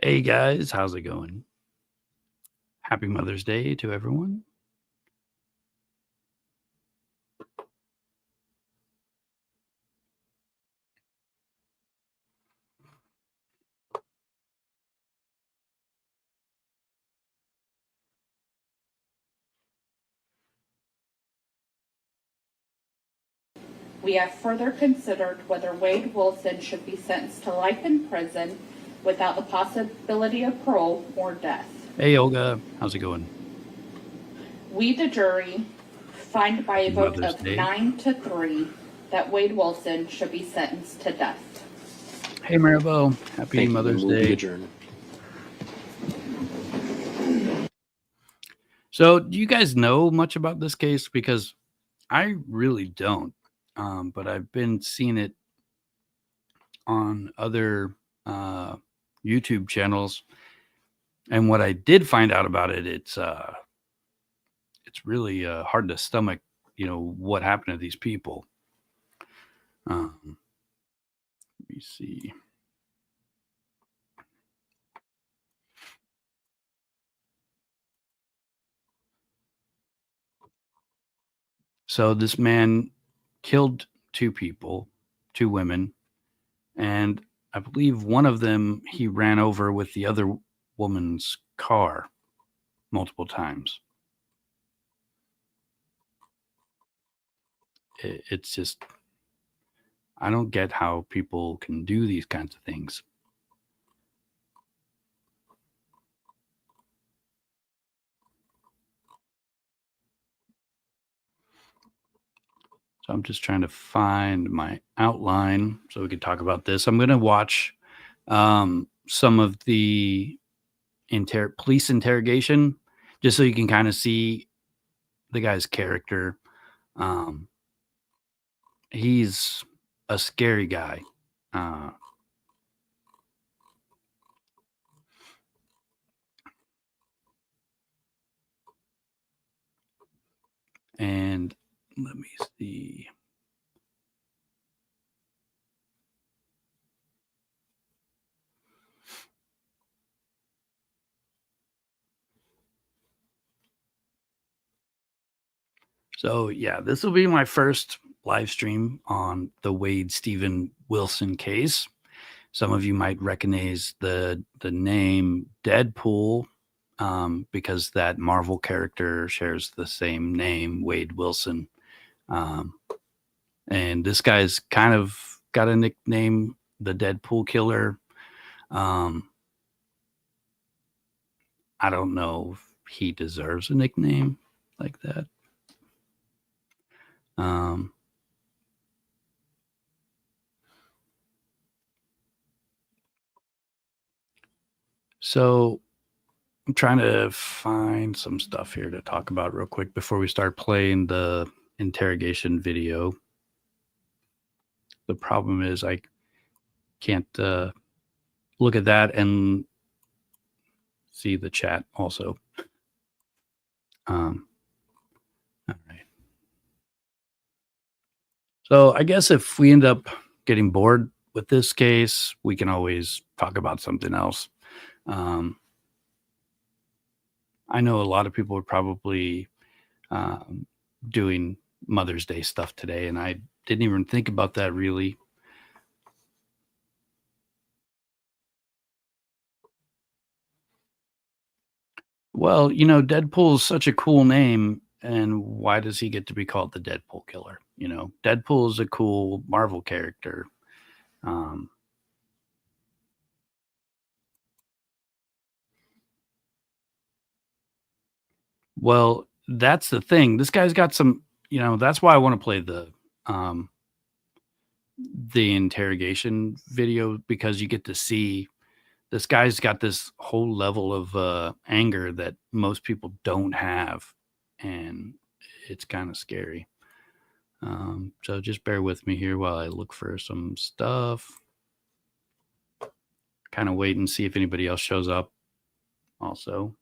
Hey guys, how's it going? Happy Mother's Day to everyone. We have further considered whether Wade Wilson should be sentenced to life in prison without the possibility of parole or death. Hey Olga, how's it going? We, the jury, find by a vote Mother's of Day. 9-3 that Wade Wilson should be sentenced to death. Hey Maribel, happy Thank Mother's you. Day. Adjourn. So, do you guys know much about this case? Because I really don't, but I've been seeing it on other YouTube channels, and what I did find out about it, it's really hard to stomach. What happened to these people. Let me see. So this man killed two people, two women, and I believe one of them he ran over with the other woman's car multiple times. It's just, I don't get how people can do these kinds of things. So I'm just trying to find my outline so we can talk about this. I'm going to watch some of the police interrogation just so you can kind of see the guy's character. He's a scary guy. And let me see. So yeah, this will be my first live stream on the Wade Stephen Wilson case. Some of you might recognize the name Deadpool because that Marvel character shares the same name, Wade Wilson. And this guy's kind of got a nickname, the Deadpool Killer. I don't know if he deserves a nickname like that. So I'm trying to find some stuff here to talk about real quick before we start playing the interrogation video. The problem is I can't look at that and see the chat also. All right. So I guess if we end up getting bored with this case, we can always talk about something else. I know a lot of people are probably doing Mother's Day stuff today, and I didn't even think about that really. Well, Deadpool is such a cool name, and why does he get to be called the Deadpool Killer? Deadpool is a cool Marvel character. Well, that's the thing. This guy's got some, that's why I want to play the interrogation video, because you get to see this guy's got this whole level of anger that most people don't have, and it's kind of scary. So just bear with me here while I look for some stuff. Kind of wait and see if anybody else shows up also.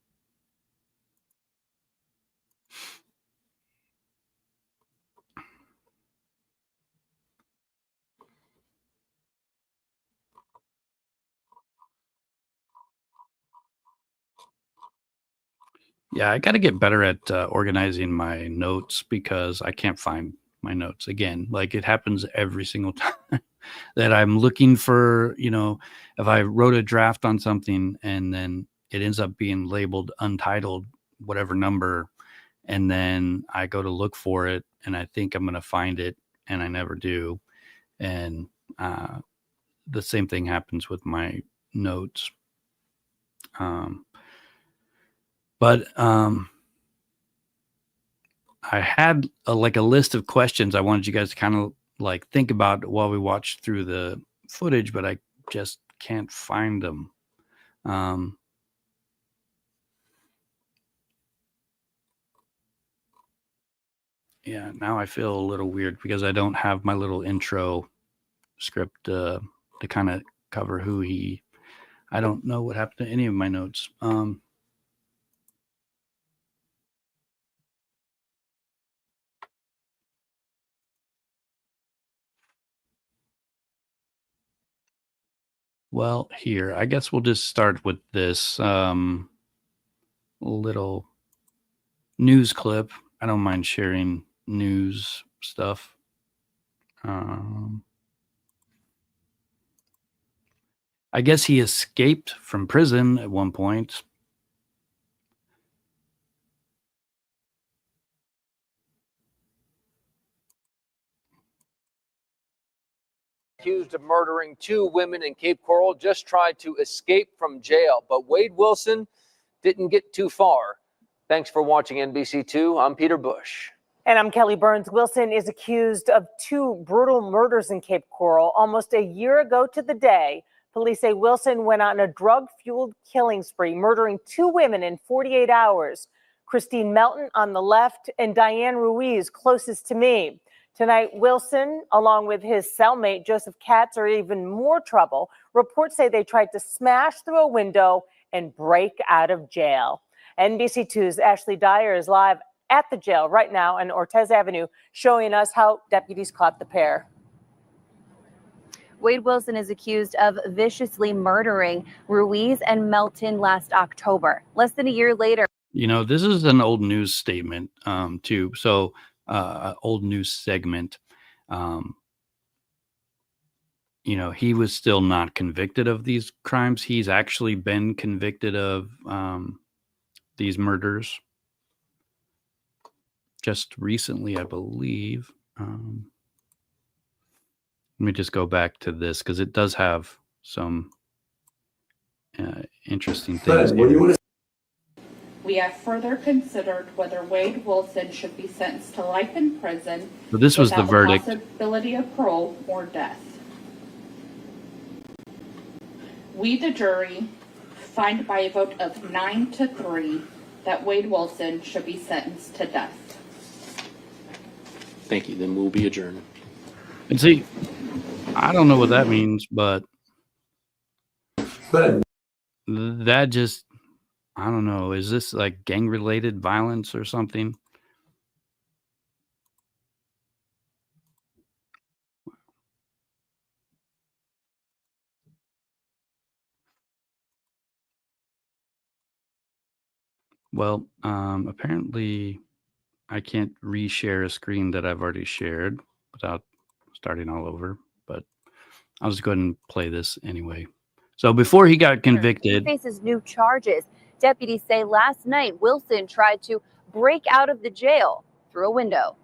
Yeah, I got to get better at organizing my notes because I can't find my notes again. Like it happens every single time that I'm looking for, if I wrote a draft on something and then it ends up being labeled untitled, whatever number, and then I go to look for it and I think I'm going to find it and I never do. And the same thing happens with my notes. But I had a list of questions I wanted you guys to kind of like think about while we watched through the footage, but I just can't find them. Yeah, now I feel a little weird because I don't have my little intro script to kind of cover who he. I don't know what happened to any of my notes. Well, here, I guess we'll just start with this little news clip. I don't mind sharing news stuff. I guess he escaped from prison at one point. Accused of murdering 2 women in Cape Coral just tried to escape from jail, but Wade Wilson didn't get too far. Thanks for watching NBC2. I'm Peter Bush. And I'm Kelly Burns. Wilson is accused of 2 brutal murders in Cape Coral almost a year ago to the day. Police say Wilson went on a drug-fueled killing spree, murdering 2 women in 48 hours. Christine Melton on the left and Diane Ruiz closest to me. Tonight, Wilson, along with his cellmate Joseph Katz, are even more trouble. Reports say they tried to smash through a window and break out of jail. NBC2's Ashley Dyer is live at the jail right now on Ortez Avenue, showing us how deputies caught the pair. Wade Wilson is accused of viciously murdering Ruiz and Melton last October. Less than a year later. This is an old news statement, too. So, old news segment. He was still not convicted of these crimes. He's actually been convicted of these murders just recently, I believe. Let me just go back to this because it does have some interesting things. We have further considered whether Wade Wilson should be sentenced to life in prison. So this was the verdict. Possibility of parole or death. We, the jury, find by a vote of 9-3 that Wade Wilson should be sentenced to death. Thank you. Then we'll be adjourned. And see, I don't know what that means, but that just, I don't know. Is this like gang-related violence or something? Well, apparently I can't reshare a screen that I've already shared without starting all over, but I'll just go ahead and play this anyway. So before he got convicted, he faces new charges. Deputies say last night Wilson tried to break out of the jail through a window.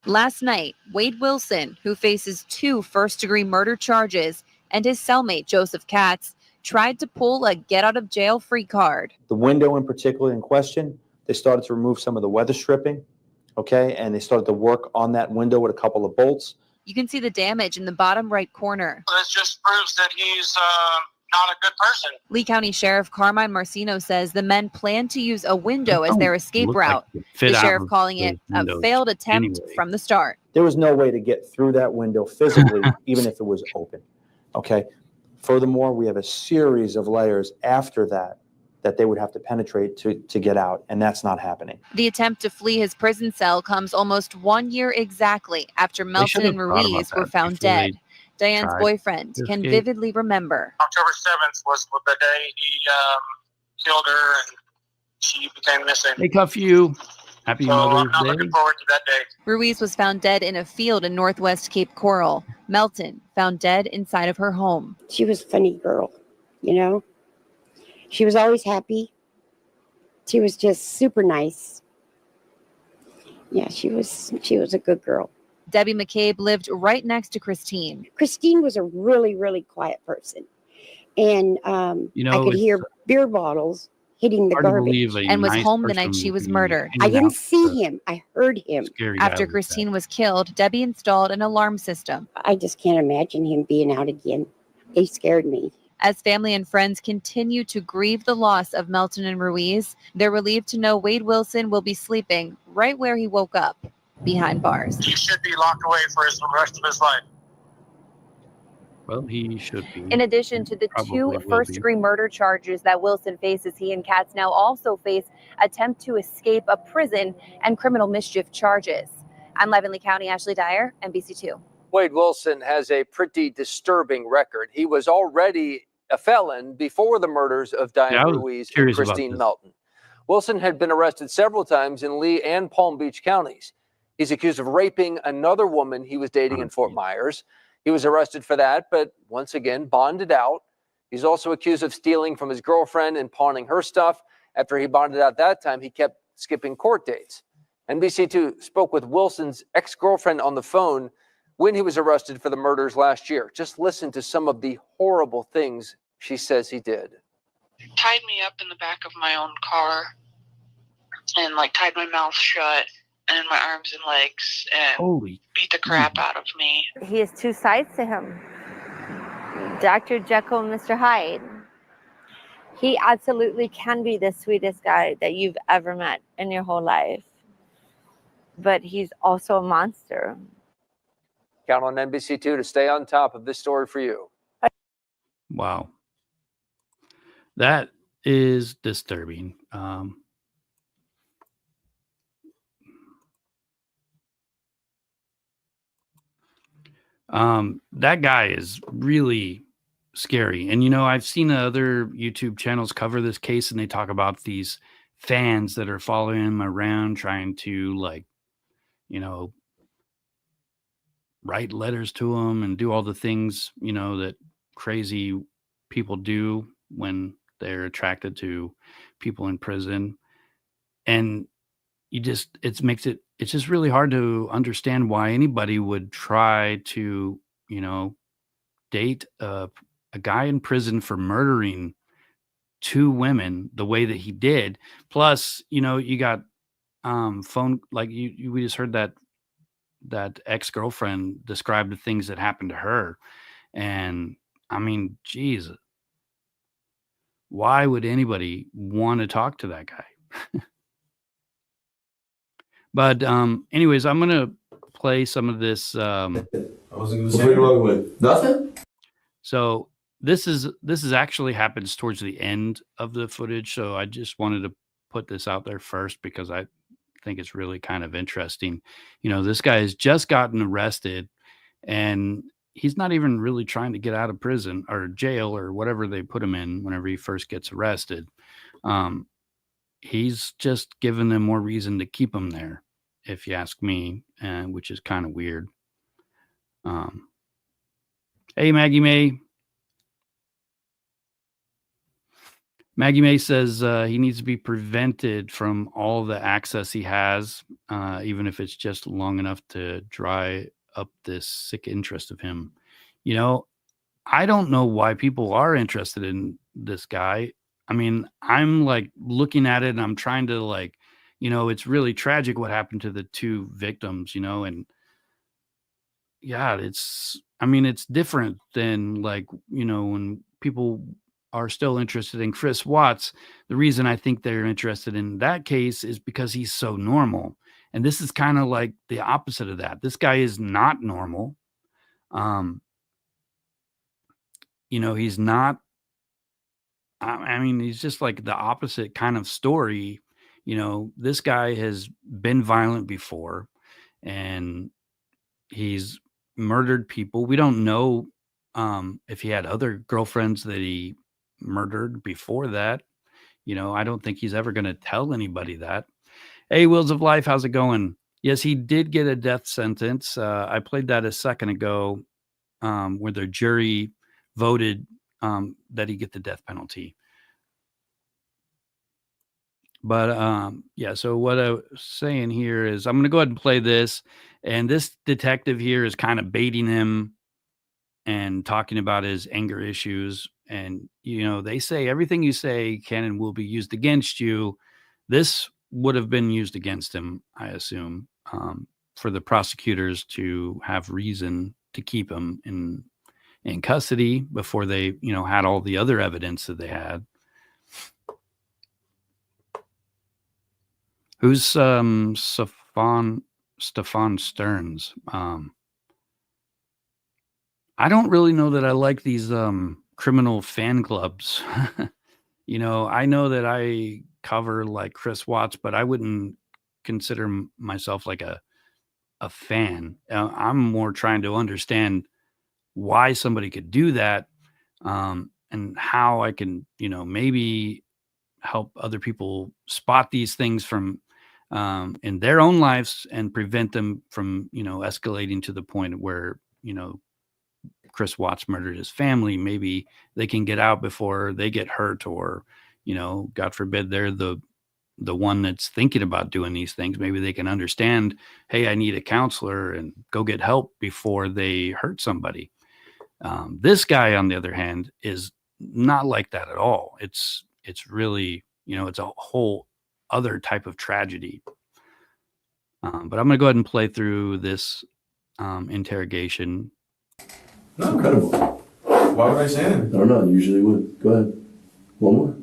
Last night, Wade Wilson, who faces 2 first-degree murder charges, and his cellmate Joseph Katz tried to pull a get-out-of-jail-free card. The window in particular in question, they started to remove some of the weather stripping, okay, and they started to work on that window with a couple of bolts. You can see the damage in the bottom right corner. This just proves that he's not a good person. Lee County Sheriff Carmine Marcino says the men plan to use a window as their escape route. The sheriff calling it a failed attempt from the start. There was no way to get through that window physically, even if it was open, okay? Furthermore, we have a series of layers after that they would have to penetrate to get out, and that's not happening. The attempt to flee his prison cell comes almost 1 year exactly after Melton and Ruiz were found dead. Diane's boyfriend can vividly remember. October 7th was the day he killed her and she became missing. They cuff you. Happy So I'm Mother's not Day. looking forward to that day. Ruiz was found dead in a field in northwest Cape Coral. Melton found dead inside of her home. She was a funny girl, you know. She was always happy. She was just super nice. Yeah, she was a good girl. Debbie McCabe lived right next to Christine. Christine was a really, really quiet person. And You I know, could it's hear beer bottles hitting the hard to garbage. believe a And was nice home the person night she would was be murdered. I hanging didn't out see with a him. I heard him. scary guy After like that. Christine was killed, Debbie installed an alarm system. I just can't imagine him being out again. He scared me. As family and friends continue to grieve the loss of Melton and Ruiz, they're relieved to know Wade Wilson will be sleeping right where he woke up, behind bars. He should be locked away for the rest of his life. Well, he should be. In addition to the Probably two will be. first-degree murder charges that Wilson faces, he and Katz now also face attempt to escape a prison and criminal mischief charges. I'm live in Lee County, Ashley Dyer, NBC2. Wade Wilson has a pretty disturbing record. He was already a felon before the murders of Yeah, I Diane was Ruiz and curious about Christine this. Melton. Wilson had been arrested several times in Lee and Palm Beach counties. He's accused of raping another woman he was dating in Fort Myers. He was arrested for that, but once again bonded out. He's also accused of stealing from his girlfriend and pawning her stuff. After he bonded out that time, he kept skipping court dates. NBC2 spoke with Wilson's ex-girlfriend on the phone when he was arrested for the murders last year. Just listen to some of the horrible things she says he did. Tied me up in the back of my own car and tied my mouth shut and my arms and legs and Holy. beat the crap out of me. He has two sides to him. Dr. Jekyll and Mr. Hyde. He absolutely can be the sweetest guy that you've ever met in your whole life. But he's also a monster. Count on NBC2 to stay on top of this story for you. Wow. That is disturbing. That guy is really scary. And, I've seen other YouTube channels cover this case and they talk about these fans that are following him around trying to write letters to him and do all the things, that crazy people do when they're attracted to people in prison. And it's just really hard to understand why anybody would try to, date a guy in prison for murdering two women the way that he did. Plus, you got phone, we just heard that ex-girlfriend describe the things that happened to her. And I mean, geez, why would anybody want to talk to that guy? But anyways, I'm going to play some of this. I wasn't going to say wrong with nothing. So this is actually happens towards the end of the footage. So I just wanted to put this out there first because I think it's really kind of interesting. This guy has just gotten arrested and he's not even really trying to get out of prison or jail or whatever they put him in whenever he first gets arrested. He's just giving them more reason to keep him there, if you ask me, which is kind of weird. Hey, Maggie May. Maggie May says he needs to be prevented from all the access he has, even if it's just long enough to dry up this sick interest of him. I don't know why people are interested in this guy. I mean, I'm looking at it and I'm trying to it's really tragic what happened to the two victims, and yeah, it's different than when people are still interested in Chris Watts. The reason I think they're interested in that case is because he's so normal. And this is kind of like the opposite of that. This guy is not normal. He's not, he's just like the opposite kind of story. This guy has been violent before and he's murdered people. We don't know if he had other girlfriends that he murdered before that. I don't think he's ever going to tell anybody that. Hey, Wheels of Life, how's it going? Yes, he did get a death sentence. I played that a second ago, where the jury voted that he get the death penalty. But yeah, so what I was saying here is I'm going to go ahead and play this. And this detective here is kind of baiting him and talking about his anger issues. And, they say everything you say can and will be used against you. This would have been used against him, I assume, for the prosecutors to have reason to keep him in custody before they, had all the other evidence that they had. Who's Stefan Stearns? I don't really know that I like these criminal fan clubs. I know that I cover like Chris Watts, but I wouldn't consider myself like a fan. I'm more trying to understand why somebody could do that, and how I can, maybe help other people spot these things from in their own lives and prevent them from, escalating to the point where, Chris Watts murdered his family. Maybe they can get out before they get hurt, or, God forbid, they're the one that's thinking about doing these things. Maybe they can understand, hey, I need a counselor, and go get help before they hurt somebody. This guy, on the other hand, is not like that at all. It's really, it's a whole other type of tragedy. But I'm going to go ahead and play through this interrogation. That's incredible. Why would I say that? I don't know. You usually would. Go ahead. One more.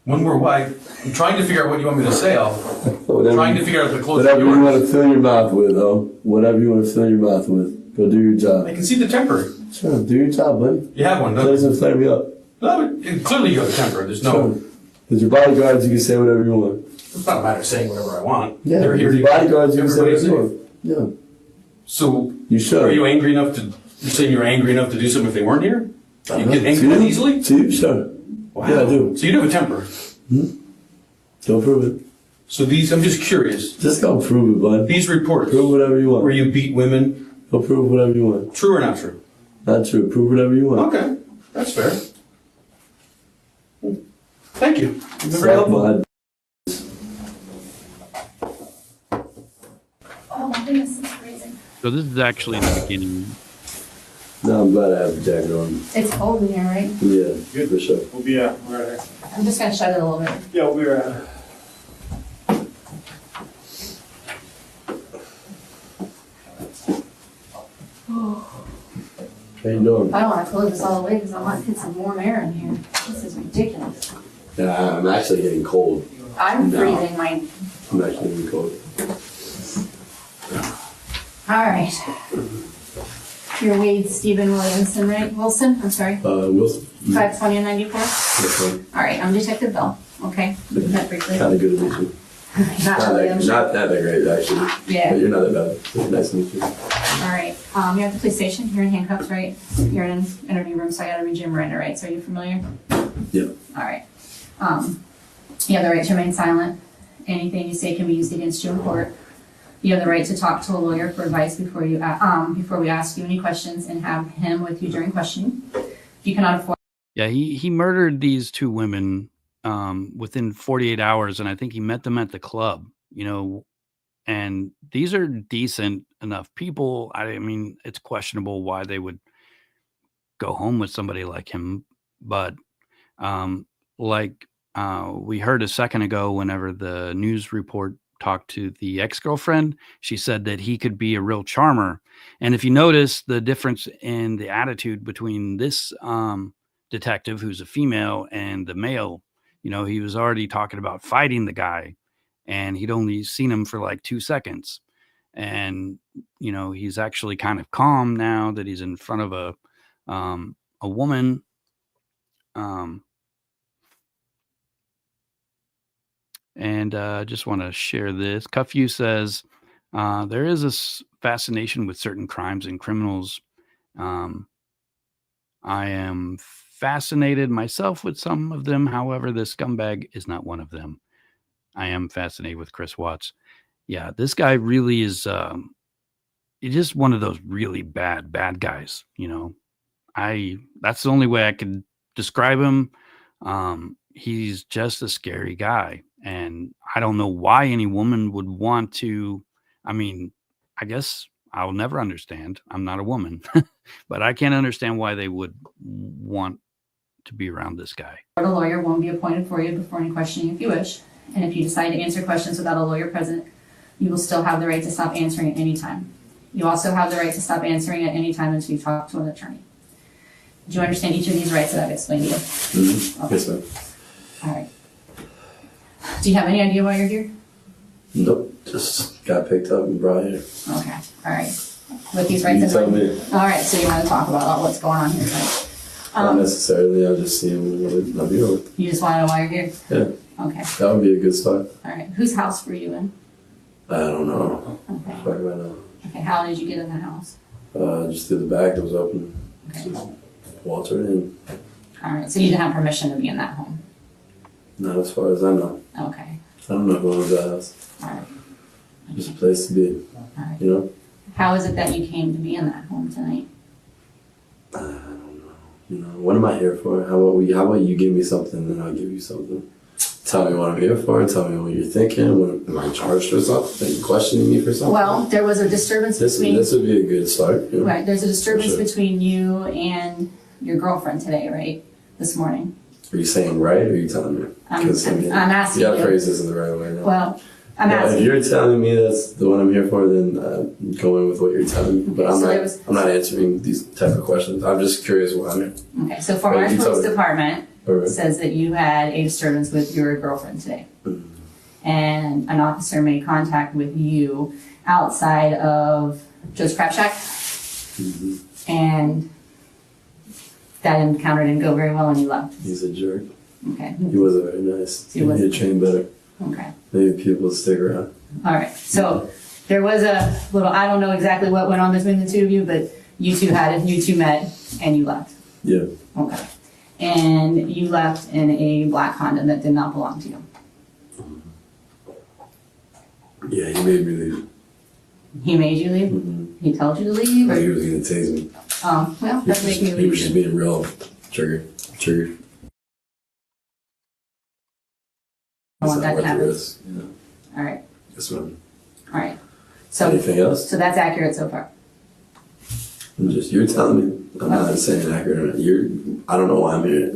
One more why? I'm trying to figure out what you want me to say. Trying to figure out the closest. Whatever you want to fill your mouth with, whatever you want to fill your mouth with. Go do your job. I can see the temper. Sure, do your job, buddy. You have one, don't you? Doesn't flare me up. No, clearly you have a temper. There's no... Sure. With your bodyguards, you can say whatever you want. It's not a matter of saying whatever I want. Yeah, with your bodyguards, you can say whatever you want. Yeah. So, you should. Are you angry enough to... You're saying you're angry enough to do something if they weren't here? You get angry that easily? See, sure. Wow. Yeah, I do. So you do have a temper? Hmm? Don't prove it. So these... I'm just curious. Just go prove it, bud. These reports... Prove whatever you want. Where you beat women... Go prove whatever you want. True or not true? Not true. Prove whatever you want. Okay. That's fair. Thank you. You've been very helpful. Oh my goodness, it's freezing. So this is actually in the beginning. No, I'm glad I have a jacket on. It's cold in here, right? Yeah, good for sure. We'll be right here. I'm just gonna shut it a little bit. Yeah, we'll be right here. How you doing? I don't want to close this all the way because I want to get some warm air in here. This is ridiculous. Yeah, I'm actually getting cold. I'm freezing. I'm actually getting cold. All right. You're Wade Stephen Williamson, right? Wilson? I'm sorry. Wilson. 520 and 94? That's right. All right, I'm Detective Bell. Okay? We met briefly. Kind of good to meet you. Not that great, actually. Yeah. But you're not that bad. Nice to meet you. All right. You're at the police station. You're in handcuffs, right? You're in an interview room, so I gotta read your Miranda rights. Are you familiar? Yeah. All right. You have the right to remain silent. Anything you say can be used against you in court. You have the right to talk to a lawyer for advice before we ask you any questions and have him with you during questioning. You cannot afford. Yeah, he murdered these two women within 48 hours, and I think he met them at the club, and these are decent enough people. I mean, it's questionable why they would go home with somebody like him, but we heard a second ago, whenever the news report talked to the ex-girlfriend, she said that he could be a real charmer. And if you notice the difference in the attitude between this detective, who's a female, and the male, he was already talking about fighting the guy, and he'd only seen him for like 2 seconds. And, he's actually kind of calm now that he's in front of a woman. And I just want to share this. Cuffew says, there is a fascination with certain crimes and criminals. I am fascinated myself with some of them. However, this scumbag is not one of them. I am fascinated with Chris Watts. Yeah, this guy really is he's just one of those really bad guys, you know. That's the only way I could describe him. He's just a scary guy, and I don't know why any woman would want to. I mean, I guess I'll never understand. I'm not a woman, but I can't understand why they would want to be around this guy. A lawyer won't be appointed for you before any questioning if you wish, and if you decide to answer questions without a lawyer present, you will still have the right to stop answering at any time. You also have the right to stop answering at any time until you talk to an attorney. Do you understand each of these rights that I've explained to you? Mm-hmm. Okay. Yes, ma'am. All right. Do you have any idea why you're here? Nope. Just got picked up and brought here. Okay. All right. With these rights You in tell mind. me. All right. So you want to talk about what's going on here tonight? Not necessarily. I'm just seeing what I'm here with. You just want to know why you're here? Yeah. Okay. That would be a good start. All right. Whose house were you in? I don't know. Okay. Fuck right now. Okay. How did you get in the house? Just through the back. It was open. Okay. Just walked right in. All right. So you didn't have permission to be in that home? Not as far as I know. Okay. I don't know who owns that house. All right. Just a place to be. All right. You know? How is it that you came to be in that home tonight? I don't know. You know, what am I here for? How about you give me something, then I'll give you something. Tell me what I'm here for. Tell me what you're thinking. Am I charged for something? Are you questioning me for something? Well, there was a disturbance between... This would be a good start. You know? Right. There's a disturbance Sure. between you and your girlfriend today, right? This morning. Are you saying right or are you telling me? I'm asking Yeah, you. phrase isn't the right way now. Well, I'm If asking. you're telling me that's the one I'm here for, then going with what you're telling me. But Okay, I'm not answering these type of questions. I'm just curious why I'm here. Okay, so Fort Right, Myers you tell Police me. Department Alright. says that you had a disturbance with your girlfriend today. Mm-hmm. And an officer made contact with you outside of Joe's Crab Shack. Mm-hmm. And that encounter didn't go very well and you left. He's a jerk. Okay. He wasn't very nice. He He wasn't. need to train better. Okay. Maybe people will stick around. All right. So there was a little, I don't know exactly what went on between the two of you, but you two met and you left. Yeah. Okay. And you left in a black Honda that did not belong to you. Yeah, he made me leave. He made you leave? Mm-hmm. He told you to leave? Like Or, he was gonna tase me. oh, well, that make me He was just leave. being real trigger. I want that to happen. Risk, you know. All right. Yes, ma'am. All right. So, Anything else? so that's accurate so far. You're telling me. I'm not saying accurate. I don't know why I'm here.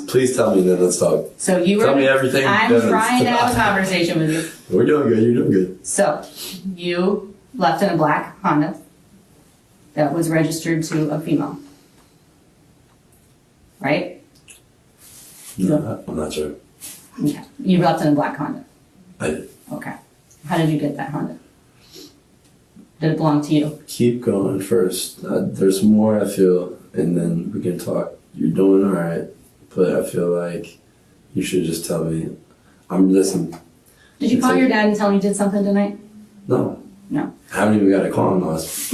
Please tell me, and then let's talk. So you were. Tell me everything. I'm then trying to let's have a talk. conversation with you. We're doing good. You're doing good. So you left in a black Honda that was registered to a female. Right? No, I'm not sure. Okay. You left in a black Honda. I did. Okay. How did you get that Honda? Did it belong to you? Keep going first. There's more, I feel, and then we can talk. You're doing all right, but I feel like you should just tell me. I'm listening. Did you call your dad and tell him you did something tonight? No. No. I haven't even got to call him last.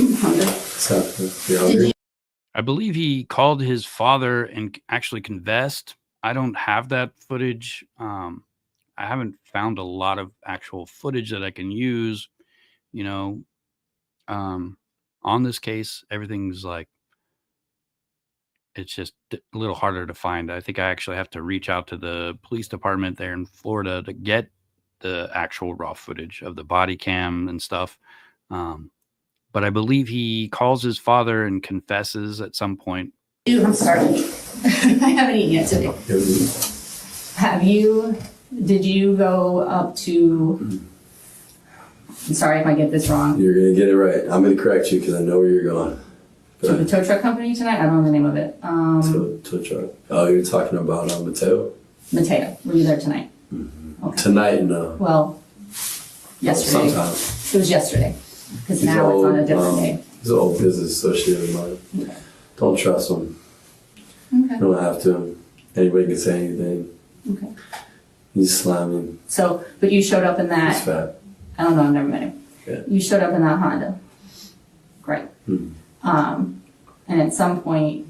Did I believe he called his father and actually confessed. I don't have that footage. I haven't found a lot of actual footage that I can use, you know. On this case, everything's like, it's just a little harder to find. I think I actually have to reach out to the police department there in Florida to get the actual raw footage of the body cam and stuff. But I believe he calls his father and confesses at some point. I'm sorry. I haven't eaten yet today. Did you go up to, I'm sorry if I get this wrong, You're going to get it right. I'm going to correct you because I know where you're going. to the tow truck company tonight? I don't know the name of it. To a truck. Oh, you're talking about Mateo? Mateo, were you there tonight? Mm-hmm. Okay. Tonight, no. Well, yesterday. Sometimes. It was yesterday. Because now it's on a different day. He's an old business associate of mine. Okay. Don't trust him. Okay. You don't have to. Anybody can say anything. Okay. He's slamming. So, but you showed up in He's that, fat. I don't know, I've never met him. Yeah. You showed up in that Honda. Great. Hmm. And at some point,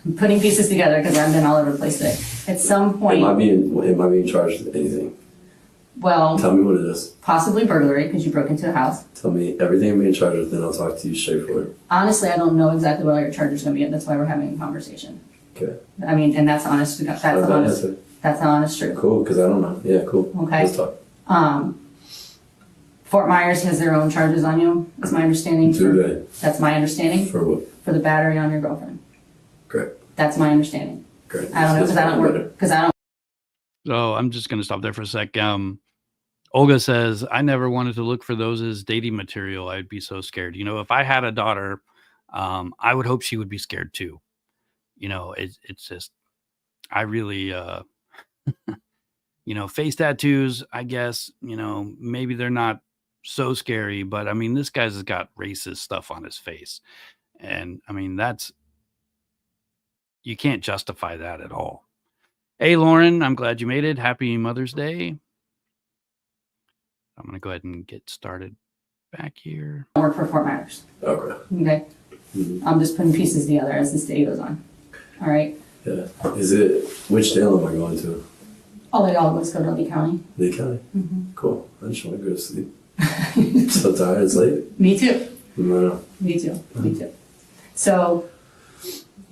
I'm putting pieces together because I've been all over the place today. At some point, Am I being charged with anything? well, Tell me what it is. possibly burglary because you broke into a house. Tell me everything I'm being charged with, then I'll talk to you straightforward. Honestly, I don't know exactly what all your charges are going to be. That's why we're having a conversation. Okay. I mean, and that's honest. That's Not a bad honest. answer. That's the honest truth. Cool, because I don't know. Yeah, cool. Okay. Let's talk. Fort Myers has their own charges on you. That's my understanding. Do they? That's my understanding For what? for the battery on your girlfriend. Great. That's my understanding. Great. I don't know because I don't work because I don't. So I'm just going to stop there for a sec. Olga says, I never wanted to look for those as dating material. I'd be so scared. You know, if I had a daughter, I would hope she would be scared too. You know, it's just, I really, you know, face tattoos, I guess, you know, maybe they're not so scary, but I mean, this guy's got racist stuff on his face. And I mean, you can't justify that at all. Hey, Lauren, I'm glad you made it. Happy Mother's Day. I'm going to go ahead and get started back here. I work for Fort Myers. Okay. Okay. Mhm. I'm just putting pieces together as this day goes on. All right. Yeah. Which jail am I going to? All they all let's go to Lee County. Lee County? Mhm. Cool. I just want to go to sleep. So tired, it's late. Me too. No. Me too. Me too. So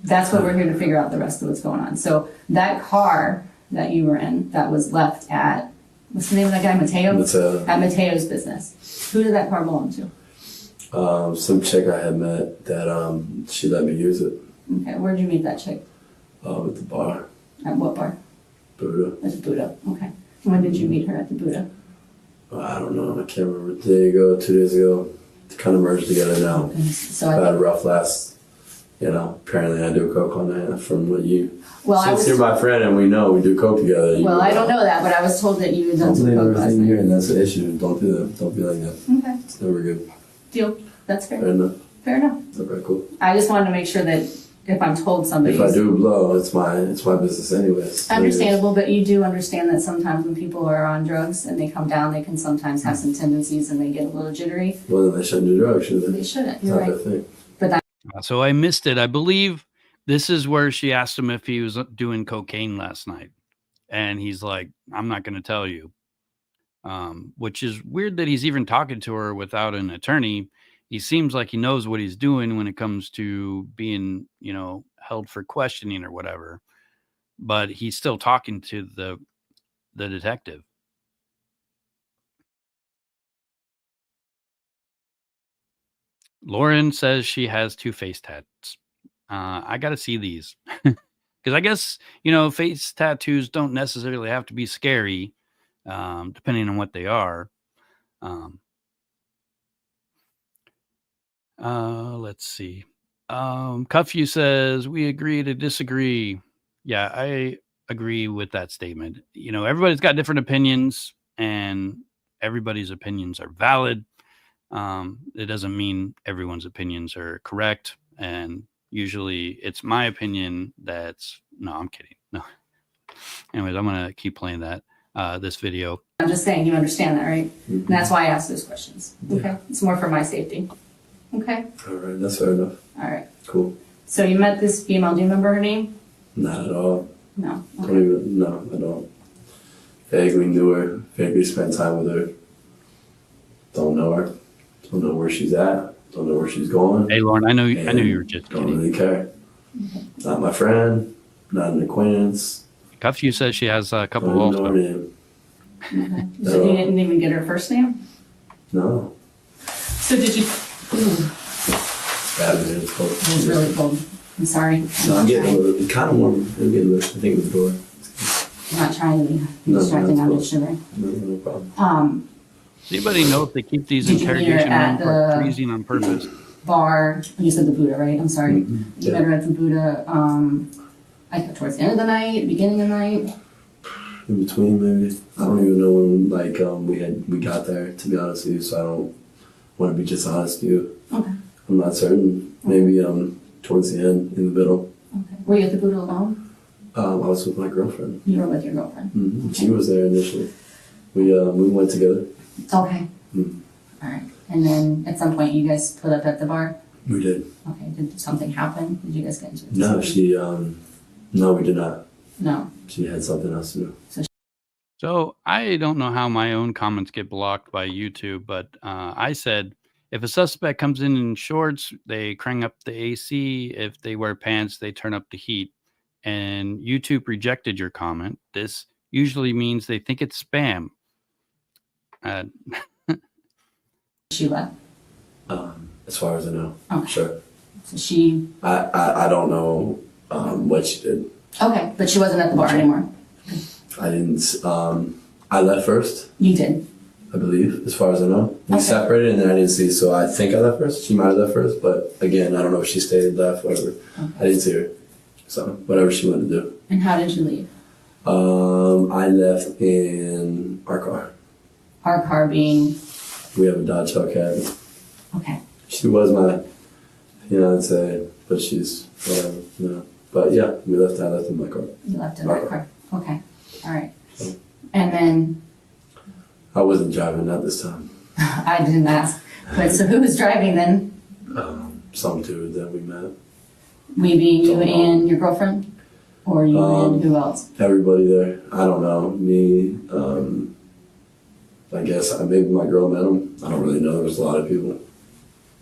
that's what we're here to figure out the rest of what's going on. So that car that you were in that was left at, what's the name of that guy? Mateo? At Mateo's business. Who did that car belong to? Some chick I had met that she let me use it. Okay, where'd you meet that chick? At the bar. At what bar? Buddha. At the Buddha. Okay. When did you meet her at the Buddha? I don't know. I can't remember. A day ago, 2 days ago. It's kind of merged together now. Okay. So I had a I think, rough last. You know, apparently I do coke all night from what you. well, I Since was, you're my friend and we know we do coke together. well, I don't know that, but I was told that you had done Don't some believe coke last everything here, night. and that's the issue. Don't do that. Don't be like that. Okay. It's never good. Deal. That's fair. Fair enough. Fair enough. Okay, cool. I just wanted to make sure that if I'm told somebody, If I do blow, it's my business anyways. understandable, but you do understand that sometimes when people are on drugs and they come down, they can sometimes have some tendencies and they get a little jittery. Well, then they shouldn't do drugs, should they? They shouldn't. It's You're not right. their thing. So I missed it. I believe this is where she asked him if he was doing cocaine last night. And he's like, I'm not going to tell you. Which is weird that he's even talking to her without an attorney. He seems like he knows what he's doing when it comes to being, you know, held for questioning or whatever. But he's still talking to the detective. Lauren says she has 2 face tats. I got to see these because I guess, you know, face tattoos don't necessarily have to be scary, depending on what they are. Let's see. Cuffy says we agree to disagree. Yeah, I agree with that statement. You know, everybody's got different opinions and everybody's opinions are valid. It doesn't mean everyone's opinions are correct. And usually it's my opinion that's, no, I'm kidding. No. Anyways, I'm going to keep playing this video. I'm just saying, you understand that, right? And that's why I asked those questions. Okay. It's more for my safety. Okay. All right, that's fair enough. All right. Cool. So you met this female. Do you remember her name? Not at all. No. Don't even, no, I don't. Vaguely knew her, vaguely spent time with her. Don't know her. Don't know where she's at. Don't know where she's going. Hey, Lauren, I knew you were just Don't kidding. really care. Not my friend, not an acquaintance. Cuffy says she has a couple Don't of even know her name. Okay. So you didn't even get her first name? No. So did you? Ooh, Bad man, it's cold. it was really cold. I'm sorry. No, I'm getting a little, kind of warm. I'm getting a little, I think it was the door. I'm not trying to be No, distracting. that's I'm cool. just shivering. No problem. Does anybody know if they keep these Did you meet her interrogation at rooms for the- freezing on purpose? Bar. You said the Buddha, right? I'm sorry. Mhm. You Yeah. met her at the Buddha. I think towards the end of the night, beginning of the night. In between, maybe. I don't even know when we got there, to be honest with you. So I don't want to be just honest with you. Okay. I'm not certain. Maybe towards the end, in the middle. Okay. Were you at the Buddha alone? I was with my girlfriend. You were with your girlfriend. Mm-hmm. She was there initially. We went together. Okay. Mm. All right. And then at some point, you guys split up at the bar. We did. Okay, did something happen? Did you guys get into it? No, no, we did not. No. She had something else to do. So I don't know how my own comments get blocked by YouTube, but I said if a suspect comes in shorts, they crank up the AC. If they wear pants, they turn up the heat. And YouTube rejected your comment. This usually means they think it's spam. She left. As far as I know. Okay. Sure. So she. I don't know what she did. Okay, but she wasn't at the bar anymore. I didn't. I left first. You did. I believe, as far as I know. We Okay. separated and then I didn't see, so I think I left first. She might have left first, but again, I don't know if she stayed, left, whatever. Okay. I didn't see her. So, whatever she wanted to do. And how did you leave? I left in our car. Our car being. We have a Dodge Hellcat. Okay. She was my fiance, but she's whatever, you know. But yeah, I left in my car. You left in our car. Okay. All right. And then. I wasn't driving, not this time. I didn't ask. But so who was driving then? Some dude that we met. We being you and your girlfriend? Or you and who else? Everybody there. I don't know. Me, I guess maybe my girl met him. I don't really know. There was a lot of people.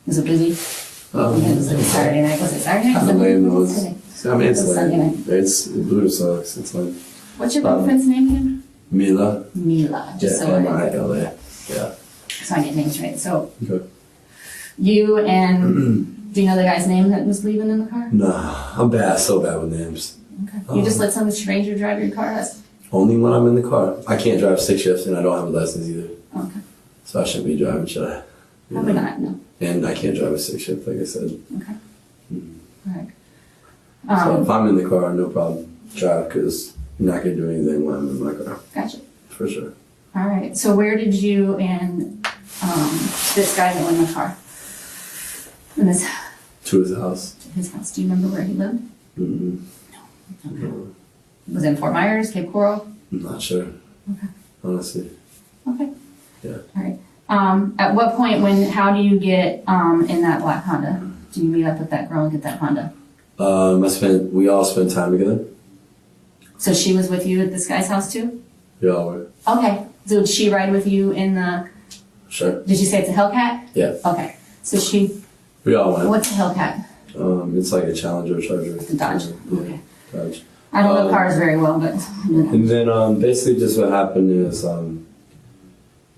Was it busy? It was like Saturday night. Was it Saturday night? I don't Sunday? know. I mean, it's It was Sunday lame. night. It's Buddha sucks. It's like What's your girlfriend's name again? Mila. Mila. Just Yeah, so M-I-L-A. Yeah. So I get names right. So Okay. you and do you know the guy's name that was leaving in the car? No, I'm bad. So bad with names. Okay. You just let some stranger drive your car? That's Only when I'm in the car. I can't drive stick shifts and I don't have a license either. okay. So I shouldn't be driving, should I? You Probably know? not, no. And I can't drive a stick shift, like I said. Okay. All right. So if I'm in the car, no problem. Drive, because I'm not going to do anything when I'm in my car. Gotcha. For sure. All right. So where did you and this guy go in the car? In this To his house. to his house. Do you remember where he lived? Mm-mm. Okay. Was it in Fort Myers, Cape Coral? I'm not sure. Okay. Honestly. Okay. Yeah. All right. At what point how do you get in that black Honda? Do you meet up with that girl and get that Honda? We all spent time together. So she was with you at this guy's house too? We all were. Okay. So did she ride with you in the, Sure. did you say it's a Hellcat? Yeah. Okay. So We all went. what's a Hellcat? It's like a Challenger Charger. It's a Dodge. Yeah. Okay. Dodge. I don't know cars very well, but And then basically just what happened is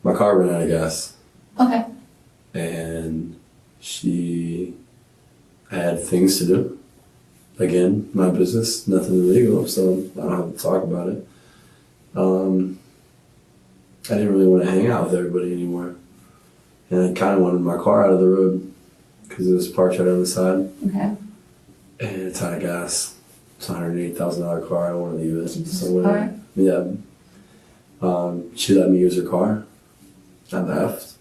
my car ran out of gas. okay. And I had things to do. Again, my business, nothing illegal, so I don't have to talk about it. I didn't really want to hang out with everybody anymore. And I kind of wanted my car out of the road because it was parked right on the side. Okay. And it's out of gas. It's a $108,000 car. I don't want to leave it Jesus. somewhere. Yeah. She let me use her car. I left.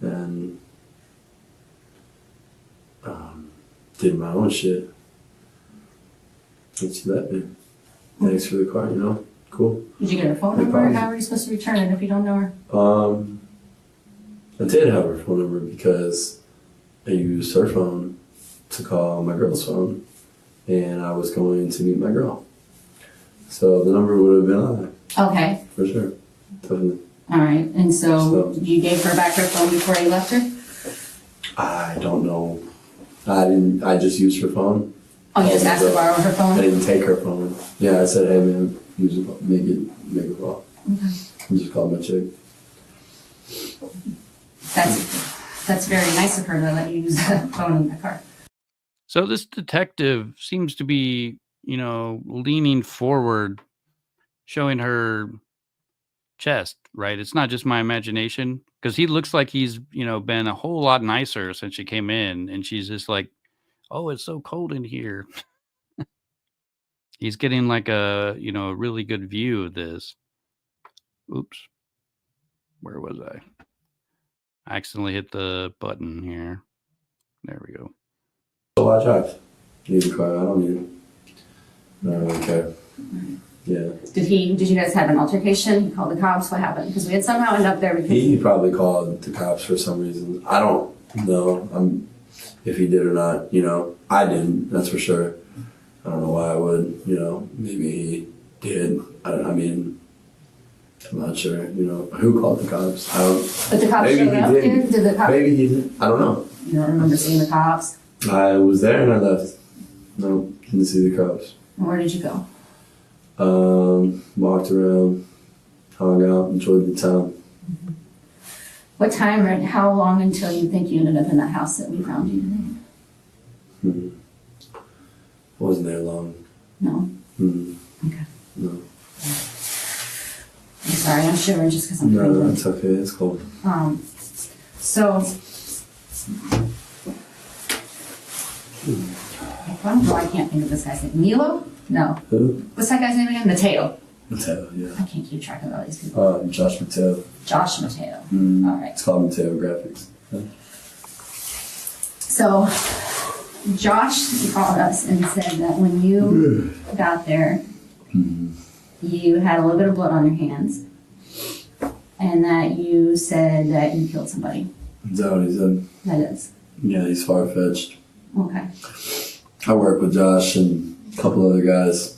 And did my own shit. And she let me. Thanks for the car, you know? Cool. Did you get her phone No number? problem. How are you supposed to return it if you don't know her? I did have her phone number because I used her phone to call my girl's phone, and I was going to meet my girl. So the number would have been on there, Okay. for sure. Definitely. All right. And so So- you gave her back her phone before you left her? I don't know. I just used her phone. Oh, you just asked to borrow her I phone? didn't take her phone. Yeah, I said, hey man, use it, make a call. Okay. I just called my chick. That's very nice of her to let you use the phone in the car. So this detective seems to be, leaning forward, showing her chest, right? It's not just my imagination, because he looks like he's, been a whole lot nicer since she came in, and she's just like, oh, it's so cold in here. He's getting like a, a really good view of this. Oops. Where was I? I accidentally hit the button here. There we go. So I drive. Need a car, I don't need it. I don't really care. Yeah. Did you guys have an altercation? He called the cops? What happened? Because we had somehow ended up there because He probably called the cops for some reason. I don't know. if he did or not. You know, I didn't. That's for sure. I don't know why I would. You know, maybe he did. I mean, I'm not sure. You know, who called the cops? I don't. But the cops maybe showed he up did. here? Did the cops? Maybe he did. I don't know. You don't remember seeing the cops? I was there and I left. No, didn't see the cops. And where did you go? Walked around, hung out, enjoyed the town. What time or how long until you think you ended up in that house that we found you today? Wasn't there long. No? Okay. No. I'm sorry, I'm shivering just because I'm No, freezing. it's okay. It's cold. So, I don't know, I can't think of this guy's name. Milo? No. Who? What's that guy's name again? Mateo. Mateo, yeah. I can't keep track of all these people. Josh Mateo. Josh Mateo. Mm. All right. It's called Mateo Graphics. Yeah. So, Josh called us and said that when you got there, you had a little bit of blood on your hands, and that you said that you killed somebody. Is that what he said? That is. Yeah, he's far-fetched. Okay. I work with Josh and a couple other guys.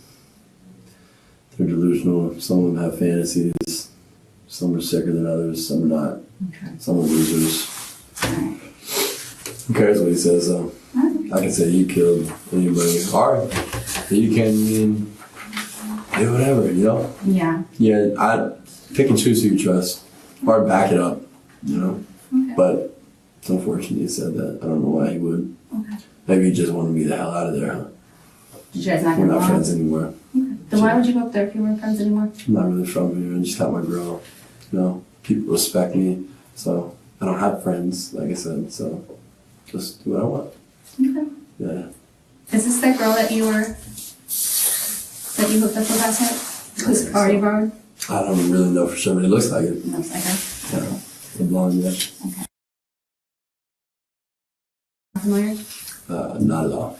They're delusional. Some of them have fantasies. Some are sicker than others. Some are not. Okay. Some are losers. All right. Who cares what he says, though? I can say you killed anybody. All right. You can mean do whatever, you know? Yeah. Yeah, I pick and choose who you trust. Or back it up, you know? Okay. But it's unfortunate he said that. I don't know why he would. Okay. Maybe he just wanted me the hell out of there, huh? Did you guys not We're get not along? friends anymore. Okay. Then why would you go up there if you weren't friends anymore? I'm not really from here. I just got my girl. You know, people respect me. So I don't have friends, like I said. So just do what I want. Okay. Yeah. Is this the girl that you hooked up with last night? Who's already borrowed? I don't really know for sure, but it looks like it. Looks like her. Yeah. The blonde, yeah. Familiar? Not at all.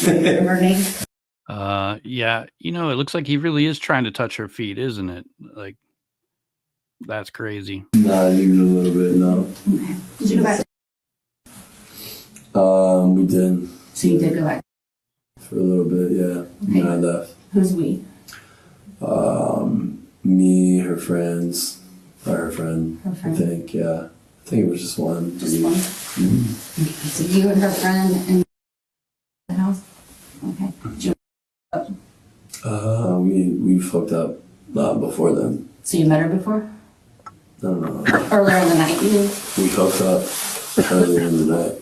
Remember her name? Yeah, you know, it looks like he really is trying to touch her feet, isn't it? Like, that's crazy. Not even a little bit, no. Okay. Did you go back? We did. So you did go back. For a little bit, yeah. Okay. And I left. Who's we? Me, her friends, or her friend, Her friend. I think, yeah. I think it was just one. Just one? Mm-hmm. Okay. So you and her friend in the house? Okay. Did you, We hooked up before then. so you met her before? I don't know. Earlier in the night, you mean? We hooked up earlier in the night.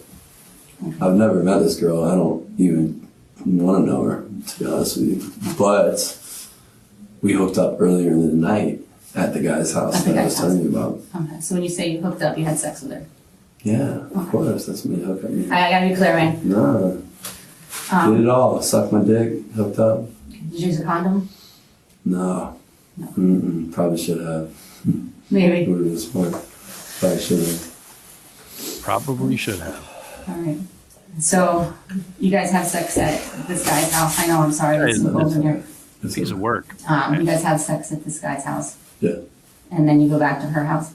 I've never met this girl. I don't even want to know her, to be honest with you. But we hooked up earlier in the night at the guy's house At the that I guy's was telling you about. Okay. So when you say you hooked up, you had sex with her? Yeah, of course. That's me hook up. I gotta be clear, man. No. Did it all. Sucked my dick, hooked up. Did you use a condom? No. No. Mm-mm. Probably should have. Maybe. Would have been smart. Probably should have. Probably should have. All right. So you guys have sex at this guy's house. I know, I'm sorry, there's some holes in here. Piece of work. You guys have sex at this guy's house. Yeah. And then you go back to her house.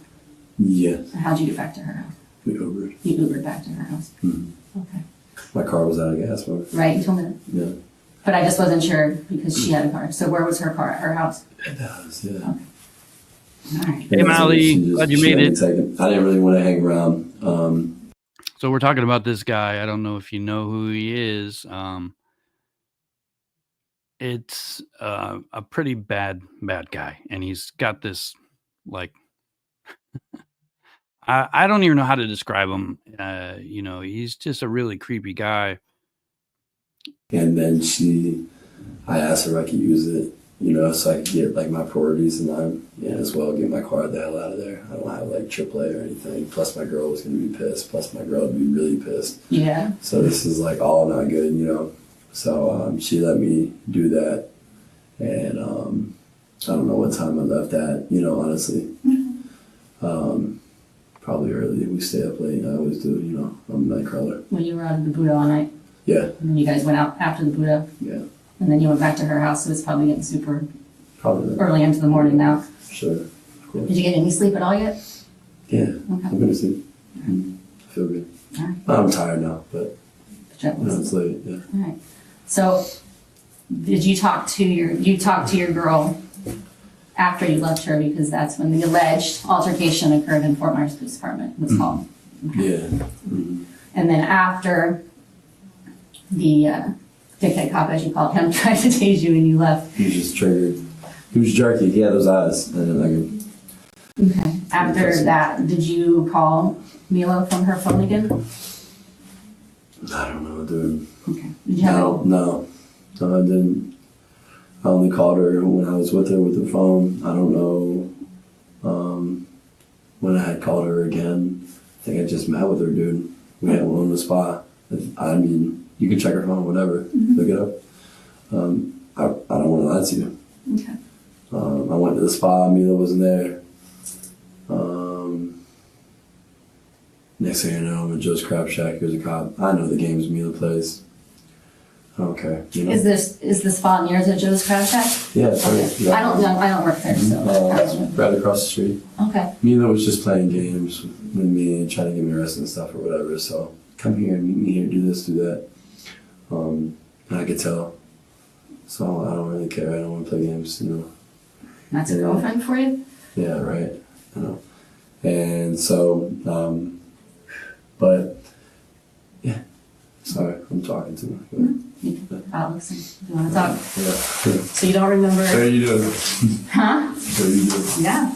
Yeah. How'd you get back to her house? We Ubered. You Ubered back to her house. Mm-hmm. Okay. My car was out of gas, bro. Right, you told me that. Yeah. But I just wasn't sure because she had a car. So where was her car? At her house? At the house, yeah. Okay. All right. Hey, Molly, glad you made it. I didn't really want to hang around. So we're talking about this guy. I don't know if you know who he is. It's a pretty bad guy. And he's got this, like, I don't even know how to describe him. You know, he's just a really creepy guy. And then I asked her if I could use it, you know, so I could get like my priorities in line, and as well get my car the hell out of there. I don't have like AAA or anything. Plus my girl was going to be pissed. Plus my girl would be really pissed. Yeah. So this is like all not good, you know. So she let me do that. And I don't know what time I left at, you know, honestly. Probably early. We stay up late. I always do, you know. I'm a night crawler. When you were out of the Buddha all night? Yeah. And then you guys went out after the Buddha? Yeah. And then you went back to her house, so it's probably getting super Probably not. early into the morning now. Sure. Of course. Did you get any sleep at all yet? Yeah. Okay. I'm going to sleep. I feel good. All right. I'm tired now, but Jekyll. No, it's late. Yeah. All right. So, did you talk to your girl after you left her, because that's when the alleged altercation occurred in Fort Myers Police Department was called? Yeah. Mm-hmm. And then after the dickhead cop, as you call him, tried to tase you and you left. He was just triggered. He was jerky. He had those eyes. And like, Okay. After that, did you call Mila from her phone again? I don't know, dude. Okay. Did you have No, I didn't. I only called her when I was with her with the phone. I don't know when I had called her again. I think I just met with her, dude. We had one on the spot. I mean, you can check her phone, whatever. Look it up. I don't want to lie to you. Okay. I went to the spa. Mila wasn't there. Next thing you know, I'm at Joe's Crab Shack. Here's a cop. I know the games Mila plays. I don't care. You know? Is the spot near the Joe's Crab Shack? Yeah, it's Okay. right. Yeah. I don't know. I don't work there, so. Right across the street. Okay. Mila was just playing games with me, trying to get me arrested and stuff or whatever. So come here, meet me here, do this, do that. And I could tell. So I don't really care. I don't want to play games, you know. That's a girlfriend for you? Yeah, right. I know. And so, but yeah. Sorry, I'm talking to her. I'll listen. You want to talk? Yeah. So you don't remember? How you doing? Huh? How you doing? Yeah.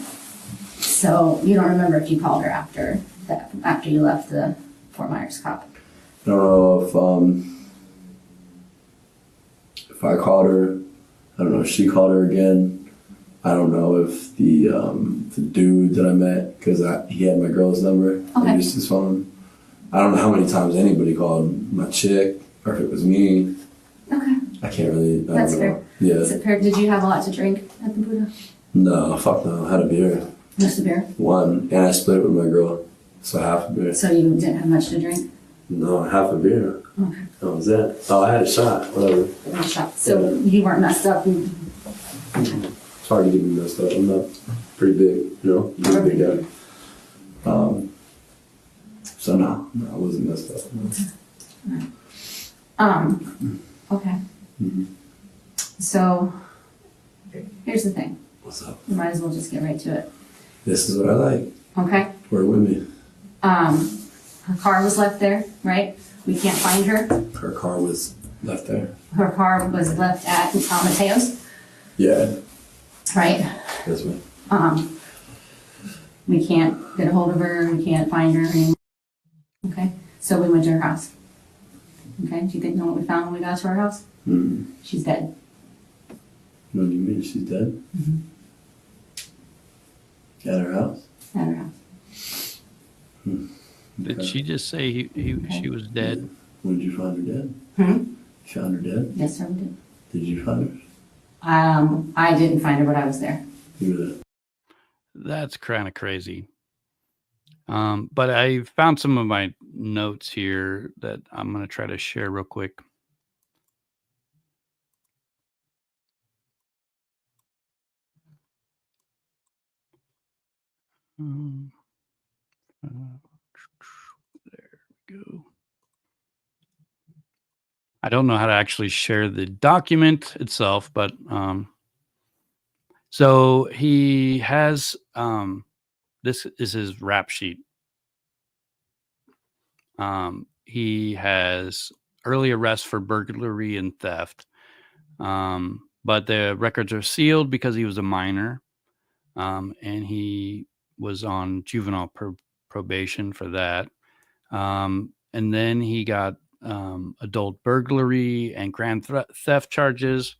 So you don't remember if you called her after you left the Fort Myers cop? I don't know if I called her. I don't know if she called her again. I don't know if the dude that I met, because he had my girl's number. Okay. I used his phone. I don't know how many times anybody called my chick, or if it was me. Okay. I can't really. That's don't fair. know. Yeah. Is it fair? Did you have a lot to drink at the Buddha? No, fuck no. I had a beer. Just a beer? One, and I split it with my girl, so half a beer. So you didn't have much to drink? No, half a beer. Okay. That was it. Oh, I had a shot. Whatever. One shot. So you weren't messed up? It's hard to get me messed up. I'm not pretty big, you know? I'm a big guy. So no, I wasn't messed up. Okay. Mm-hmm. So here's the thing. What's up? You might as well just get right to it. This is what I like. Okay? Work with me. Her car was left there, right? We can't find her. Her car was left there. Her car was left at Mateo's, Yeah, right? that's me. We can't get a hold of her. We can't find her anymore. Okay? So we went to her house. Okay? Do you know what we found when we got to her house? Mm-hmm. She's dead. What do you mean? She's dead? Mm-hmm. At her house? At her house. Did she just say she was dead? When did you find her dead? Hmm? You found her dead? Yes, sir, we did. Did you find her? I didn't find her, but I was there. You were there. That's kind of crazy. But I found some of my notes here that I'm going to try to share real quick. There we go. I don't know how to actually share the document itself, but so he has this is his rap sheet. He has early arrest for burglary and theft, but the records are sealed because he was a minor, and he was on juvenile probation for that. And then he got adult burglary and grand theft charges.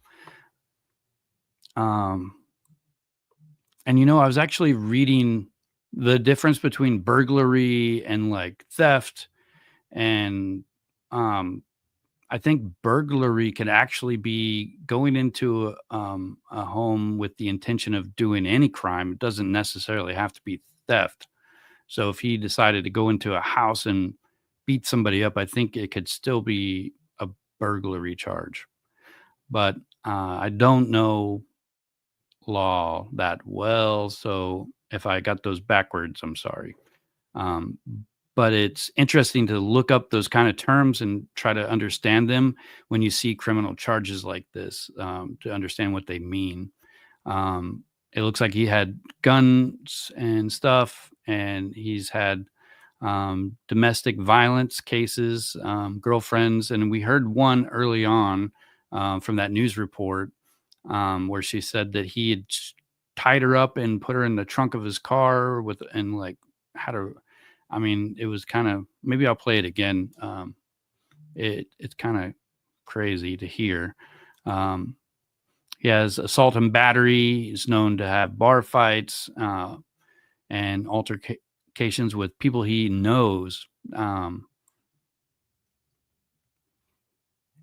And I was actually reading the difference between burglary and like theft, and I think burglary can actually be going into a home with the intention of doing any crime. It doesn't necessarily have to be theft. So if he decided to go into a house and beat somebody up, I think it could still be a burglary charge. But I don't know law that well, so if I got those backwards, I'm sorry. but it's interesting to look up those kind of terms and try to understand them when you see criminal charges like this, to understand what they mean. It looks like he had guns and stuff, and he's had domestic violence cases, girlfriends, and we heard one early on from that news report where she said that he had tied her up and put her in the trunk of his car and like had her. I mean, it was kind of, maybe I'll play it again. It's kind of crazy to hear. He has assault and battery. He's known to have bar fights and altercations with people he knows.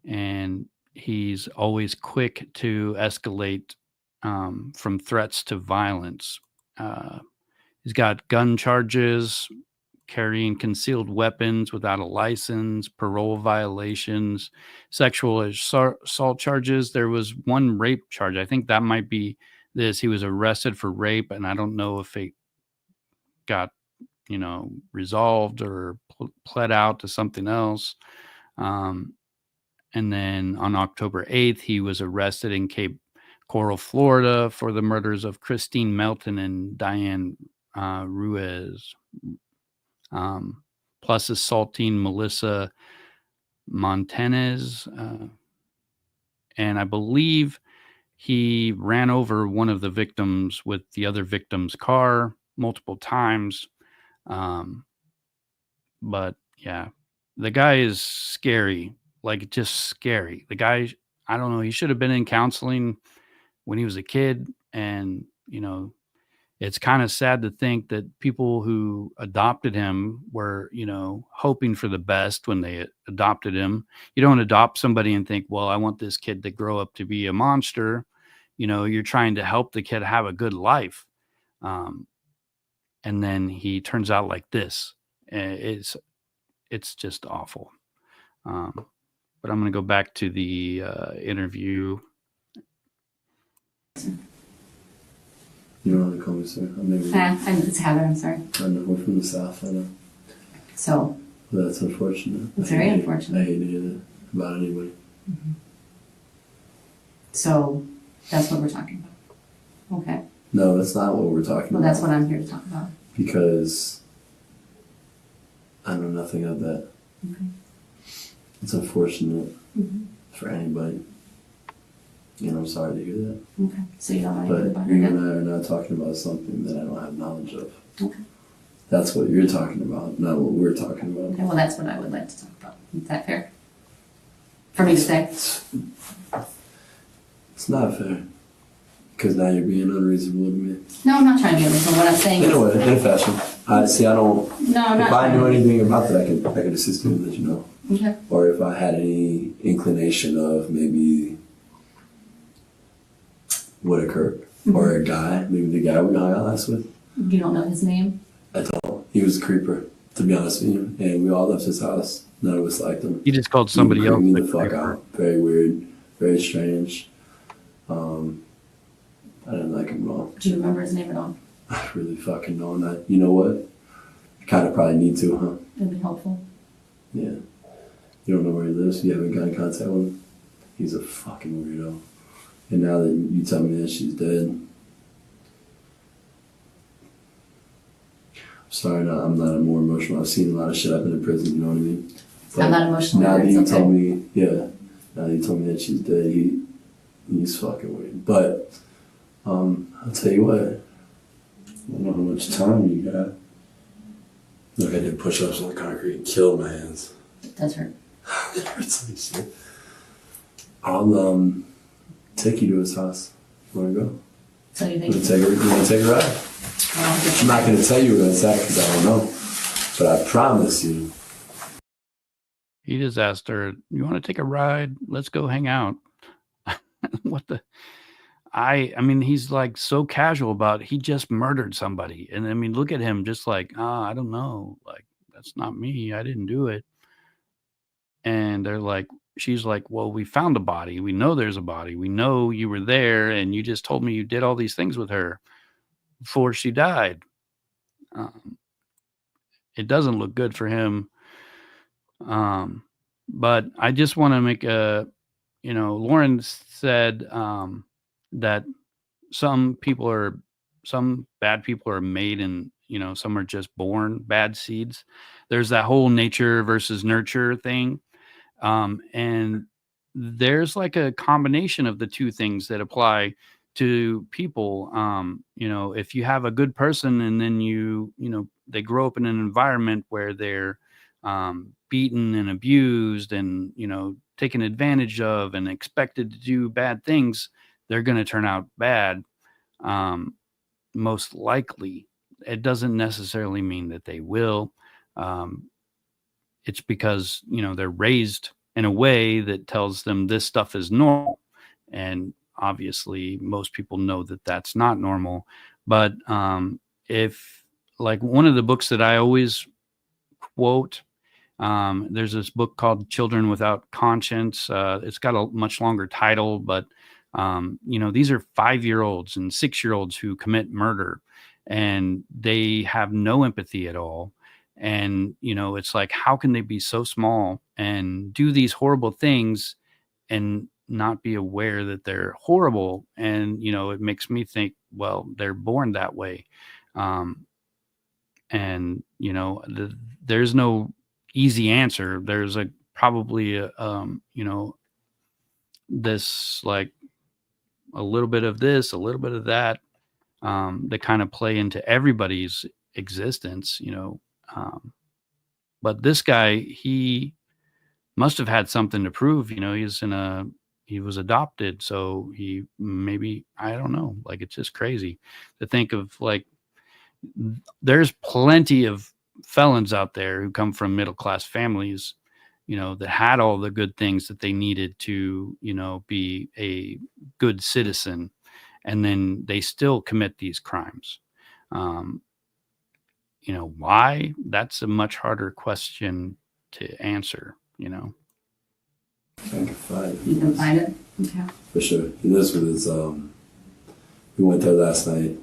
And he's always quick to escalate from threats to violence. He's got gun charges, carrying concealed weapons without a license, parole violations, sexual assault charges. There was one rape charge. I think that might be this. He was arrested for rape, and I don't know if it got, resolved or pled out to something else. And then on October 8th, he was arrested in Cape Coral, Florida for the murders of Christine Melton and Diane Ruiz. Plus assaulting Melissa Montanez. And I believe he ran over one of the victims with the other victim's car multiple times. But yeah, the guy is scary, like just scary. The guy, I don't know, he should have been in counseling when he was a kid. And, it's kind of sad to think that people who adopted him were, hoping for the best when they adopted him. You don't adopt somebody and think, well, I want this kid to grow up to be a monster. You're trying to help the kid have a good life. And then he turns out like this. It's just awful. But I'm going to go back to the interview. You don't want to call me sir. It's Heather, I'm sorry. I know, we're from the South, I know. So. Well, that's unfortunate. It's very unfortunate. I hate to hear that about anybody. Mm-hmm. So, that's what we're talking about. Okay. No, that's not what we're talking about. Well, that's what I'm here to talk about. Because I know nothing of that. Okay. It's unfortunate for anybody. And I'm sorry to hear that. Okay. So you don't know anything about But you it? and I are not talking about something that I don't have knowledge of. Okay. That's what you're talking about, not what we're talking about. Okay, well, that's what I would like to talk about. Is that fair? For me to say? It's not fair. Because now you're being unreasonable to me. No, I'm not trying to be unreasonable. What I'm saying In a way, in fashion. I don't. No, I'm not. If I knew anything about that, I could assist you and let you know. Okay. Or if I had any inclination of maybe what occurred. Or a guy, maybe the guy we hung out last with. You don't know his name? I don't. He was a creeper, to be honest with you. And we all left his house. None of us liked him. You just called somebody else me the the fuck creeper. out. Very weird. Very strange. I didn't like him at all. Do you remember his name at all? I really fucking don't. You know what? I kind of probably need to, huh? It'd be helpful. Yeah. You don't know where he lives? You haven't got in contact with him? He's a fucking weirdo. And now that you tell me that she's dead, I'm sorry, I'm not more emotional. I've seen a lot of shit. I've been in prison, you know what I mean? But I'm not emotional. Now that you okay. told me, now that you told me that she's dead, he's fucking weird. But I'll tell you what, I don't know how much time you got. Look, I did push-ups on the concrete and killed my hands. It does hurt. It hurts like shit. I'll take you to his house. You wanna go? So you You think? wanna take a ride? I'm not gonna tell you where that's at because I don't know. But I promise you. He just asked her, "You want to take a ride? Let's go hang out." What the? I mean, he's like so casual about he just murdered somebody. And I mean, look at him just like, I don't know. Like, that's not me. I didn't do it. And they're like, she's like, well, we found a body. We know there's a body. We know you were there. And you just told me you did all these things with her before she died. it doesn't look good for him. But I just want to make Lauren said that some bad people are made, and some are just born bad seeds. There's that whole nature versus nurture thing. And there's like a combination of the two things that apply to people. If you have a good person and then they grow up in an environment where they're beaten and abused and taken advantage of and expected to do bad things, they're going to turn out bad. Most likely. It doesn't necessarily mean that they will. It's because they're raised in a way that tells them this stuff is normal, and obviously most people know that that's not normal. But if, like, one of the books that I always quote, there's this book called Children Without Conscience. It's got a much longer title, but these are 5-year-olds and 6-year-olds who commit murder, and they have no empathy at all. And it's like, how can they be so small and do these horrible things and not be aware that they're horrible? And it makes me think, well, they're born that way. And there's no easy answer. There's probably this, like, a little bit of this, a little bit of that, that kind of play into everybody's existence, but this guy, he must have had something to prove. He was adopted, so he maybe, I don't know, like, it's just crazy to think of. Like, there's plenty of felons out there who come from middle-class families, that had all the good things that they needed to, be a good citizen, and then they still commit these crimes. Why? That's a much harder question to answer, I can find it. You can find it? Okay. For sure. He lives with his, we went there last night,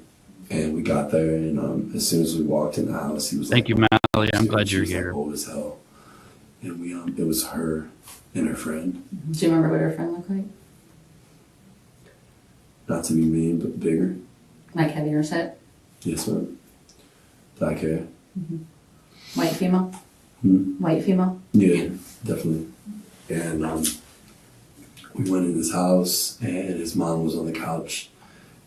and we got there, and as soon as we walked in the house, he was Thank like, you, Mally. I'm glad you're here. Like, old as hell. And it was her and her friend. Do you remember what her friend looked like? Not to be mean, but bigger. Like heavier set? Yes, ma'am. Black hair. Mm-hmm. White female? Hmm? White female? Yeah, definitely. And we went in his house, and his mom was on the couch,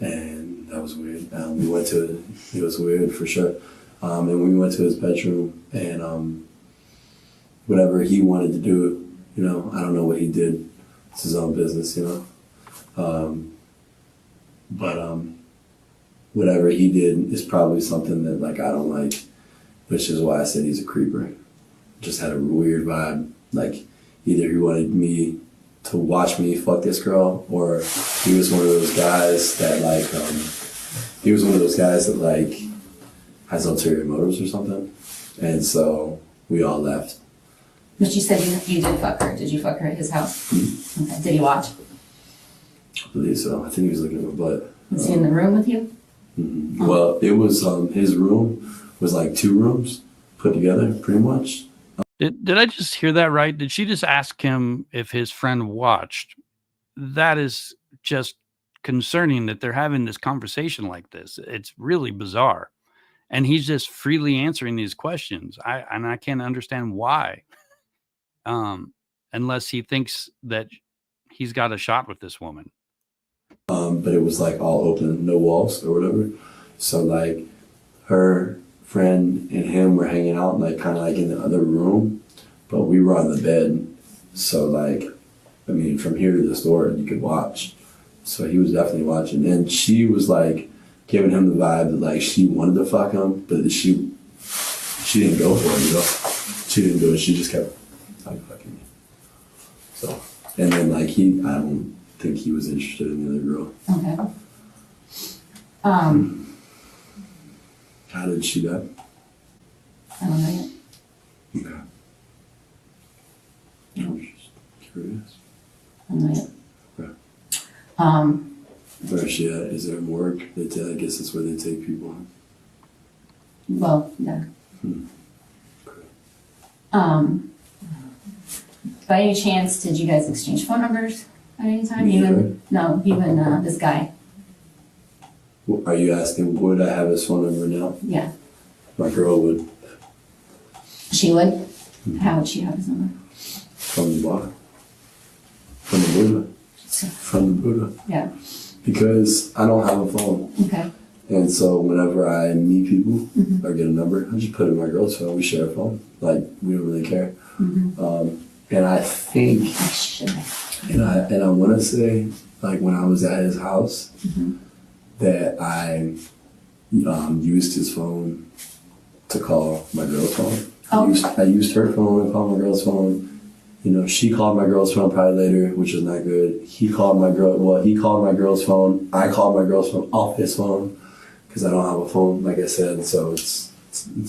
and that was weird. We went to it was weird for sure. And we went to his bedroom, and whatever he wanted to do, I don't know what he did. It's his own business, but whatever he did is probably something that, like, I don't like, which is why I said he's a creeper. Just had a weird vibe. Like, either he wanted me to watch me fuck this girl, or he was one of those guys that, like, has ulterior motives or something. And so we all left. But you said you did fuck her. Did you fuck her at his house? Mm-hmm. Okay. Did he watch? I believe so. I think he was looking at my butt. Was he in the room with you? Mm-hmm. Well, it was his room was like 2 rooms put together, pretty much. Did I just hear that right? Did she just ask him if his friend watched? That is just concerning that they're having this conversation like this. It's really bizarre. And he's just freely answering these questions. I can't understand why. Unless he thinks that he's got a shot with this woman. But it was like all open, no walls or whatever. So, like, her friend and him were hanging out, like, kind of like in the other room, but we were on the bed. So, like, I mean, from here to this door, you could watch. So he was definitely watching. And she was, like, giving him the vibe that, like, she wanted to fuck him, but she didn't go for it, She didn't do it. She just kept, like, fucking me. So, and then, like, I don't think he was interested in the other girl. Okay. How did she die? I don't know yet. Okay. I was just curious. I don't know yet. Okay. Where is she at? Is there a morgue? I guess that's where they take people. Well, yeah. By any chance, did you guys exchange phone numbers at any time? No, even this guy. Are you asking, would I have his phone number now? Yeah. My girl would. She would? How would she have his number? From the bar. From the Buddha. From the Buddha. Yeah. Because I don't have a phone. Okay. And so whenever I meet people or get a number, I just put it in my girl's phone. We share a phone. Like, we don't really care. And I think, and I want to say, like, when I was at his house, that I used his phone to call my girl's phone. I used her phone to call my girl's phone. You know, she called my girl's phone probably later, which is not good. He called my girl's phone. I called my girl's phone off his phone because I don't have a phone, like I said. So it's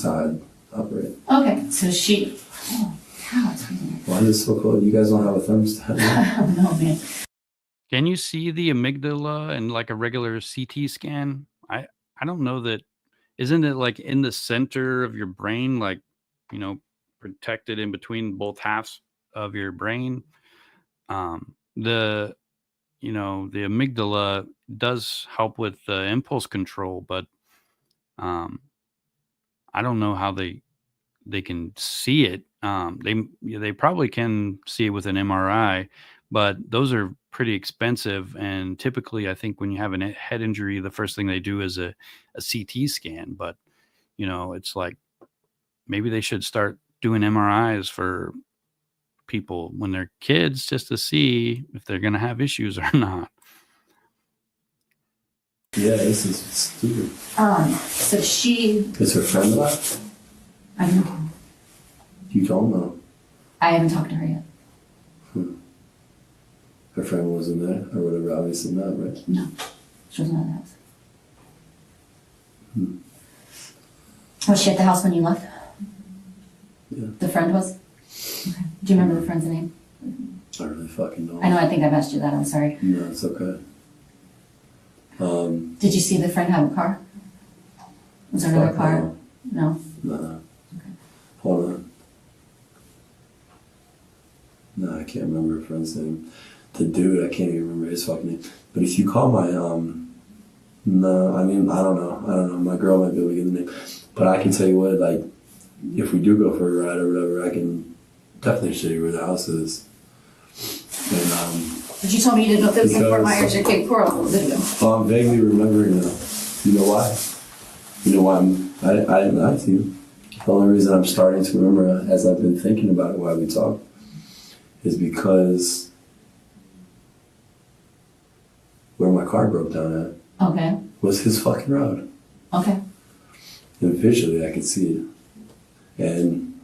how I operate. Okay, so she. Oh, God, it's freezing. Why is it so cold? You guys don't have a thermostat? I don't know, man. Can you see the amygdala in like a regular CT scan? I don't know that. Isn't it like in the center of your brain, like, you know, protected in between both halves of your brain? The amygdala does help with impulse control, but I don't know how they can see it. They probably can see it with an MRI, but those are pretty expensive. And typically, I think when you have a head injury, the first thing they do is a CT scan. But you know, it's like maybe they should start doing MRIs for people when they're kids, just to see if they're going to have issues or not. Yeah, this is stupid. So she. Is her friend alive? I don't know. You don't know. I haven't talked to her yet. Her friend wasn't there, or whatever. Obviously not, right? No, she wasn't at the house. Was she at the house when you left? Yeah. The friend was? Okay. Do you remember the friend's name? I really fucking don't. I know, I think I've asked you that, I'm sorry. No, it's okay. Did you see the friend have a car? Was there another car? No? No. Okay. Hold on. No, I can't remember her friend's name. The dude, I can't even remember his fucking name. But if you call my, no, I mean, I don't know. My girl might be able to get the name. But I can tell you what, like, if we do go for a ride or whatever, I can definitely show you where the house is. And, but you told me you didn't know if it was in Fort Myers or Cape Coral a little bit ago. I'm vaguely remembering now. You know why? You know why I didn't lie to you. The only reason I'm starting to remember, as I've been thinking about it while we talk, is because where my car broke down at was his fucking road. Okay. And visually I could see it. And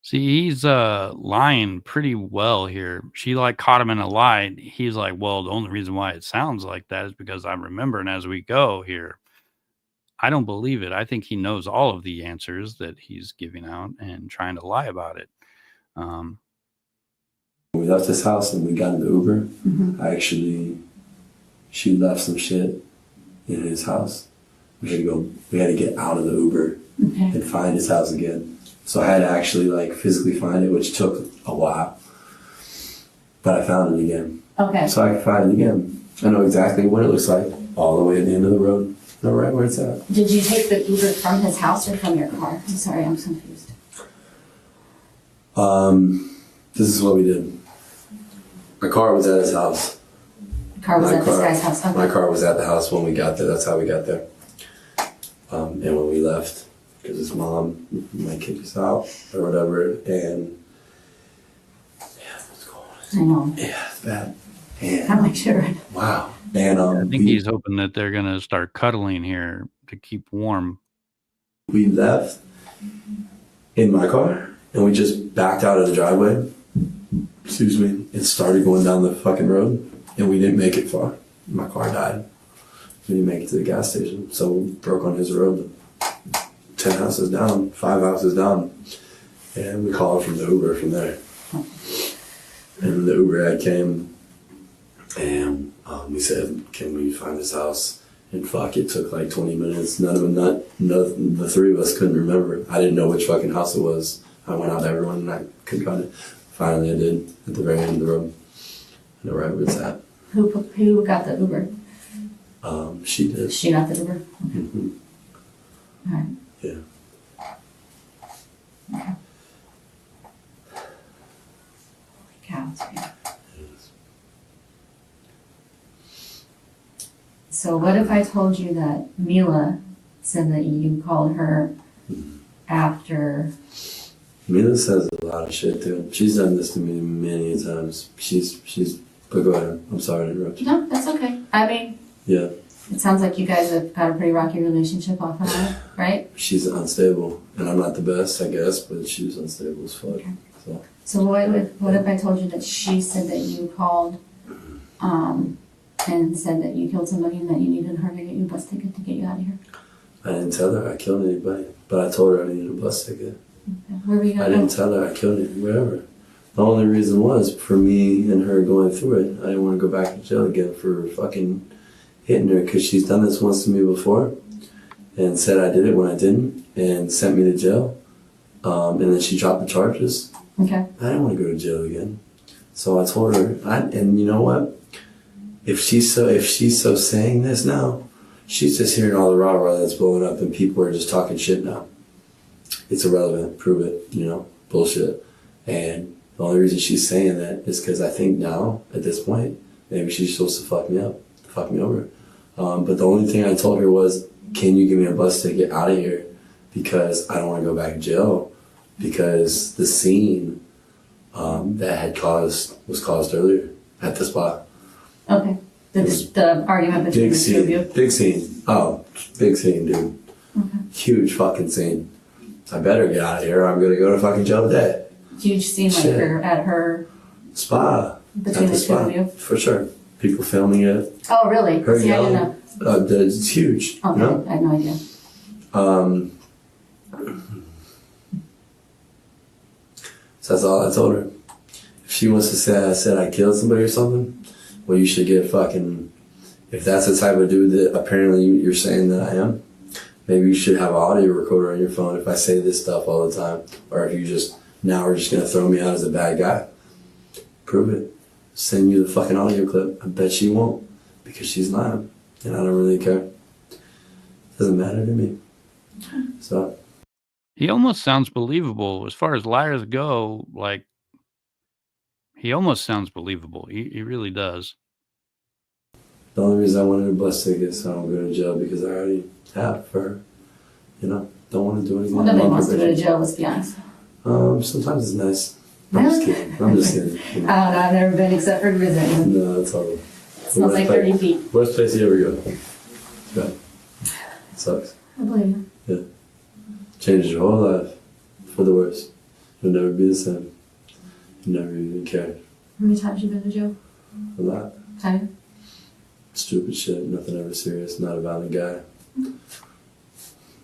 see, he's lying pretty well here. She like caught him in a lie. He's like, well, the only reason why it sounds like that is because I'm remembering as we go here. I don't believe it. I think he knows all of the answers that he's giving out and trying to lie about it. When we left his house and we got in the Uber, she left some shit in his house. We had to get out of the Uber and find his house again. So I had to actually like physically find it, which took a while. But I found it again. Okay. So I can find it again. I know exactly what it looks like, all the way at the end of the road. Know right where it's at. Did you take the Uber from his house or from your car? I'm sorry, I'm confused. This is what we did. My car was at his house. The car was at this guy's house? Okay. My car was at the house when we got there. That's how we got there. And when we left, because his mom might kick us out or whatever, and yeah, what's going on? I know. Yeah, it's bad. And, I'm like sure. Wow. And I think he's hoping that they're gonna start cuddling here to keep warm. We left in my car and we just backed out of the driveway. Excuse me. And started going down the fucking road, and we didn't make it far. My car died. We didn't make it to the gas station, so we broke on his road. 10 houses down, 5 houses down, and we called from the Uber from there. And the Uber ad came, and we said, "Can we find this house?" And fuck, it took like 20 minutes. The three of us couldn't remember. I didn't know which fucking house it was. I went out to everyone and I couldn't find it. Finally I did at the very end of the road. I know right where it's at. Who got the Uber? She did. She got the Uber? Okay. Mm-hmm. All right. Yeah. Okay. Holy cow, it's weird. So what if I told you that Mila said that you called her after? Mila says a lot of shit too. She's done this to me many times. But go ahead. I'm sorry to interrupt you. No, that's okay. I mean, Yeah. it sounds like you guys have got a pretty rocky relationship off and on, right? She's unstable. And I'm not the best, I guess, but she's unstable as fuck. Okay. So So what if I told you that she said that you called, and said that you killed somebody and that you needed her to get you a bus ticket to get you out of here? I didn't tell her I killed anybody, but I told her I needed a bus ticket. Okay. Where were you I gonna didn't go? tell her I killed it, whatever. The only reason was for me and her going through it. I didn't want to go back to jail again for fucking hitting her because she's done this once to me before and said I did it when I didn't and sent me to jail. And then she dropped the charges. Okay. I didn't want to go to jail again. So I told her, and you know what? If she's so saying this now, she's just hearing all the rah-rah that's blowing up and people are just talking shit now. It's irrelevant. Prove it, bullshit. And the only reason she's saying that is because I think now, at this point, maybe she's supposed to fuck me up, fuck me over. But the only thing I told her was, can you give me a bus ticket out of here? Because I don't want to go back to jail. Because the scene that was caused earlier at the spot. Okay. The argument between the two of you. Big scene. Oh, big scene, dude. Okay. Huge fucking scene. I better get out of here or I'm gonna go to fucking jail today. Huge scene like Shit. her at her Spa. between At the the two of spa. you. For sure. People filming it. Oh, really? Her See, I didn't yelling. know. It's huge. Okay, You know? I had no idea. So that's all I told her. If she wants to say I said I killed somebody or something, well, you should get fucking. If that's the type of dude that apparently you're saying that I am, maybe you should have an audio recorder on your phone if I say this stuff all the time. Or if you just now are just gonna throw me out as a bad guy. Prove it. Send you the fucking audio clip. I bet she won't because she's lying, and I don't really care. Doesn't matter to me. So. He almost sounds believable as far as liars go. Like, he almost sounds believable. He really does. The only reason I wanted a bus ticket is so I don't go to jail because I already have for her. Don't want to do anything. Well, nobody wants to go to jail, let's be honest. Sometimes it's nice. I'm just kidding. I'm just kidding. I don't know, I've never been except for visit. No, it's horrible. It smells like 30 feet. Worst place you ever go. It's bad. It sucks. I believe you. Yeah. Changes your whole life for the worse. You'll never be the same. You never even care. How many times you been to jail? A lot. Tired? Stupid shit. Nothing ever serious. Not a violent guy.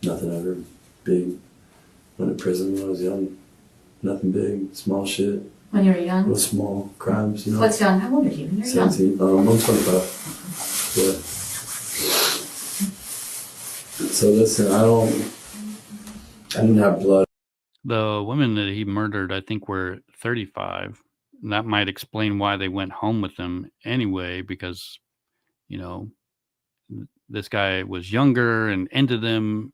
Nothing ever big. Went to prison when I was young. Nothing big. Small shit. When you were young? Little small crimes, What's young? How old are you? You're 17. young. I'm 25. Yeah. So listen, I didn't have blood. The women that he murdered, I think, were 35. And that might explain why they went home with him anyway, because, this guy was younger and into them,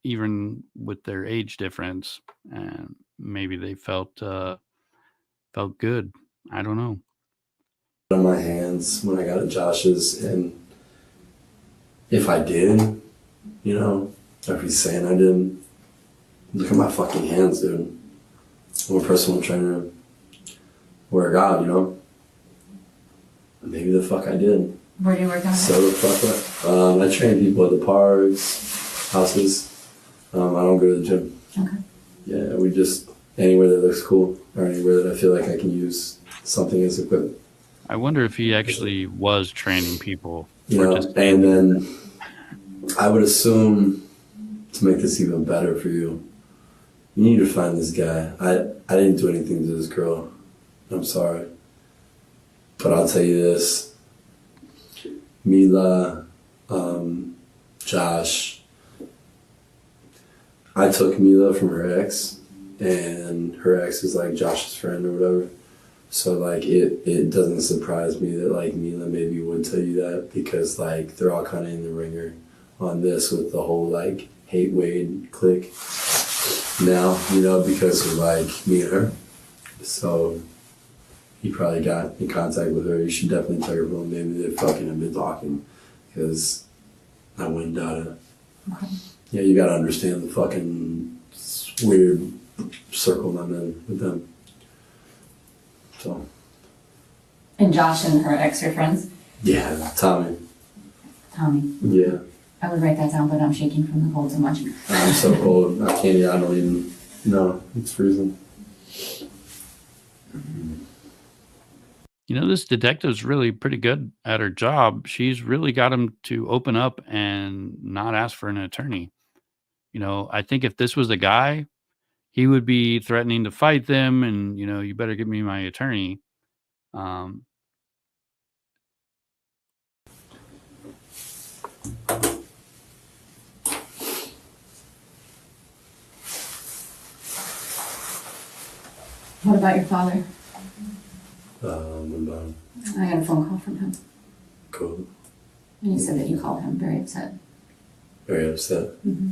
even with their age difference. And maybe they felt good. I don't know. On my hands when I got at Josh's, and if I did, if he's saying I didn't, look at my fucking hands, dude. I'm a personal trainer. Wear God, Maybe the fuck I did. Where do you work on? So the fuck what? I train people at the parks, houses. I don't go to the gym. Okay. Yeah, we just anywhere that looks cool or anywhere that I feel like I can use something as equipment. I wonder if he actually was training people. And then I would assume, to make this even better for you, you need to find this guy. I didn't do anything to this girl. I'm sorry. But I'll tell you this. Mila, Josh. I took Mila from her ex and her ex is like Josh's friend or whatever. So like it doesn't surprise me that like Mila maybe would tell you that, because like they're all kind of in the ringer on this with the whole like hate Wade clique now, you know, because of like me and her. So he probably got in contact with her. You should definitely tell her, well, maybe they fucking have been talking, because I wouldn't doubt it. Okay. Yeah, you gotta understand the fucking weird circle I'm in with them. So. And Josh and her ex are friends? Yeah, Tommy. Tommy. Yeah. I would write that down, but I'm shaking from the cold so much. I'm so cold. I don't even, no, it's freezing. You know, this detective's really pretty good at her job. She's really got him to open up and not ask for an attorney. You know, I think if this was a guy, he would be threatening to fight them and, you know, you better give me my attorney. What about your father? What about him? I got a phone call from him. Cool. And he said that you called him very upset. Very upset. Mm-hmm.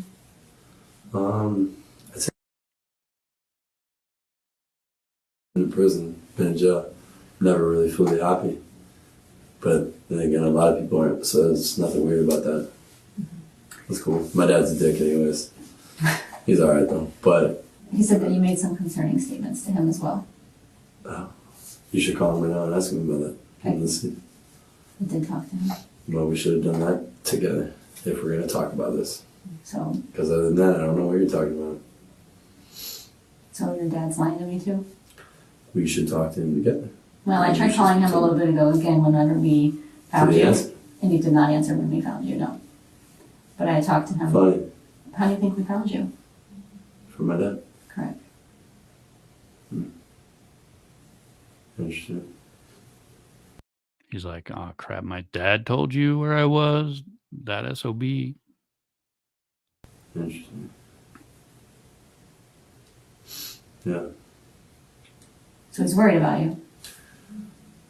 I'd say in prison, been in jail, never really fully happy. But then again, a lot of people aren't, so there's nothing weird about that. That's cool. My dad's a dick anyways. He's alright though. But He said that you made some concerning statements to him as well. you should call him right now and ask him about that. Okay. Let's see. I did talk to him. Well, we should have done that together if we're going to talk about this. So Because other than that, I don't know what you're talking about. your dad's lying to me too? We should talk to him together. Well, I tried calling him a little bit ago again whenever we found Did he you. answer? And you did not answer when we found you, no. But I talked to him. Funny. How do you think we found you? For my dad. Correct. Interesting. He's like, oh, crap, my dad told you where I was? That SOB. Interesting. Yeah. So he's worried about you.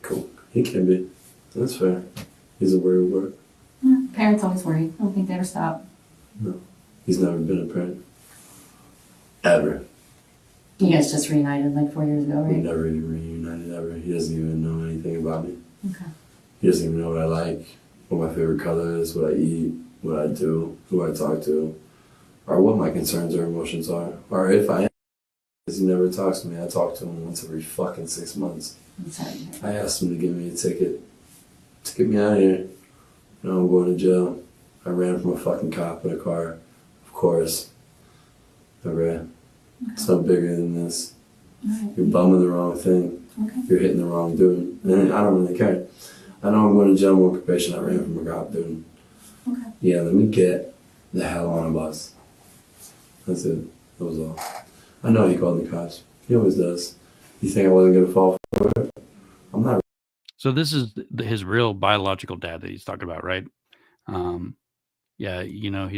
Cool. He can be. That's fair. He's a worried word. Yeah, parents always worry. I don't think they ever stop. No. He's never been a parent. Ever. You guys just reunited like 4 years ago, We right? never even reunited ever. He doesn't even know anything about me. Okay. He doesn't even know what I like, what my favorite color is, what I eat, what I do, who I talk to, or what my concerns or emotions are, or if I am. Because he never talks to me. I talk to him once every fucking 6 months. I'm sorry. I asked him to give me a ticket to get me out of here. You know, I'm going to jail. I ran from a fucking cop in a car. Of course. I ran. It's not bigger than this. Alright. You're bumming the wrong thing. Okay. You're hitting the wrong dude. And I don't really care. I know I'm going to jail on occupation. I ran from a cop, dude. Okay. Yeah, let me get the hell on a bus. That's it. That was all. I know he called the cops. He always does. You think I wasn't going to fall for it? I'm not. So this is his real biological dad that he's talking about, right? Yeah, you know,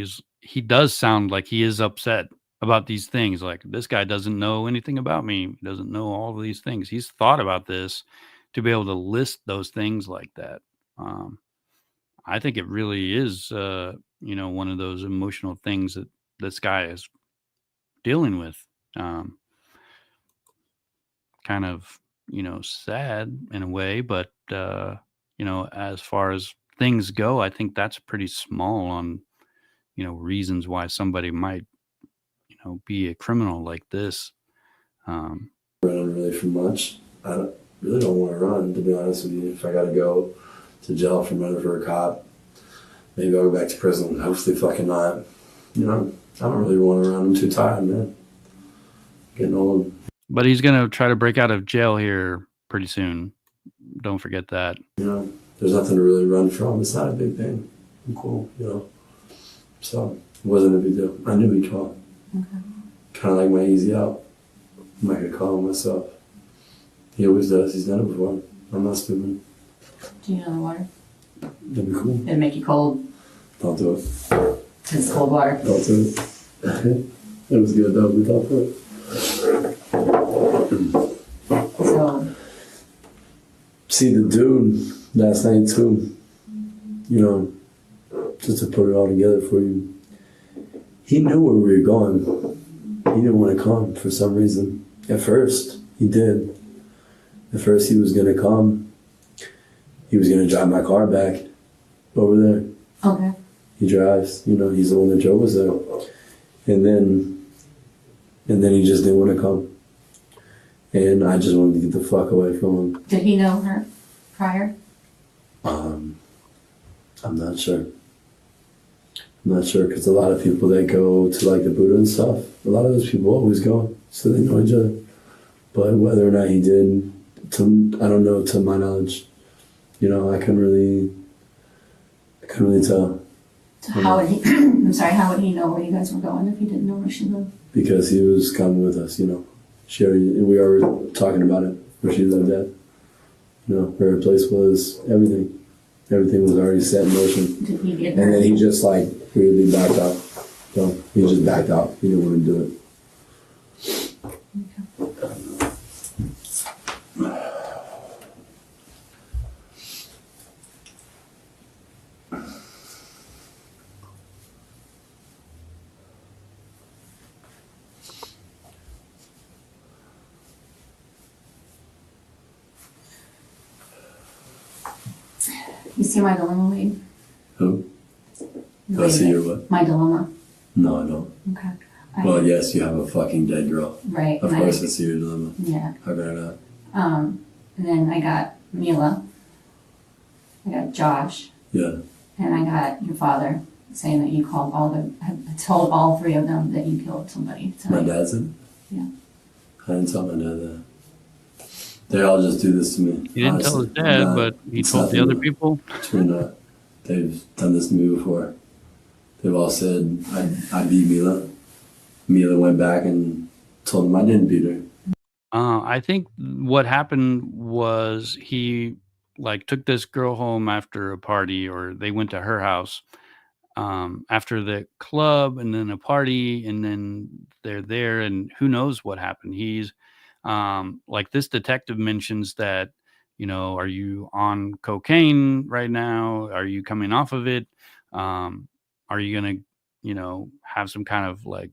he does sound like he is upset about these things. Like, this guy doesn't know anything about me. He doesn't know all of these things. He's thought about this to be able to list those things like that. I think it really is, you know, one of those emotional things that this guy is dealing with. Kind of, you know, sad in a way, but, you know, as far as things go, I think that's pretty small on, you know, reasons why somebody might, you know, be a criminal like this. Running really for much. I really don't want to run, to be honest with you. If I got to go to jail for running for a cop, maybe I'll go back to prison. Hopefully fucking not. You know, I don't really want to run. I'm too tired, man. Getting old. But he's going to try to break out of jail here pretty soon. Don't forget that. You know, there's nothing to really run from. It's not a big thing. I'm cool, you know. So, it wasn't a big deal. I knew he'd call. Okay. Kind of like my easy out. I'm not going to call him myself. He always does. He's done it before. I'm not stupid. Do you know the water? That'd be cool. It'd make you cold. Don't do it. It's cold water. Don't do it. It was good though. We thought for it. So, See the dude last night too, you know, just to put it all together for you. He knew where we were going. He didn't want to come for some reason. At first, he did. At first, he was going to come. He was going to drive my car back over there. okay. He drives, you know, he's the one that drove us there. And then he just didn't want to come. And I just wanted to get the fuck away from him. Did he know her prior? I'm not sure. I'm not sure, because a lot of people that go to like the Buddha and stuff, a lot of those people always go, so they know each other. But whether or not he did, I don't know, to my knowledge. You know, I couldn't really tell. So how would he, I'm sorry, how would he know where you guys were going if he didn't know where she lived? Because he was coming with us, you know. We were talking about it, where she lived at. You know, where her place was, everything. Everything was already set in motion. Did he get her? And then he just like weirdly backed out. So he just backed out. He didn't want to do it. You see my dilemma, Wade? Who? Do I see your what? My dilemma. No, I don't. Okay. Well, yes, you have a fucking dead girl. Right. Of course I see your dilemma. Yeah. How could I not? And then I got Mila. I got Josh. Yeah. And I got your father saying that you called told all three of them that you killed somebody tonight. My dad said? Yeah. I didn't tell my dad that. They all just do this to me. He didn't tell his dad, but he told the other people. True not. They've done this to me before. They've all said I beat Mila. Mila went back and told him I didn't beat her. I think what happened was he like took this girl home after a party, or they went to her house after the club and then a party, and then they're there, and who knows what happened. He's like, this detective mentions that, you know, are you on cocaine right now? Are you coming off of it? Are you gonna, you know, have some kind of like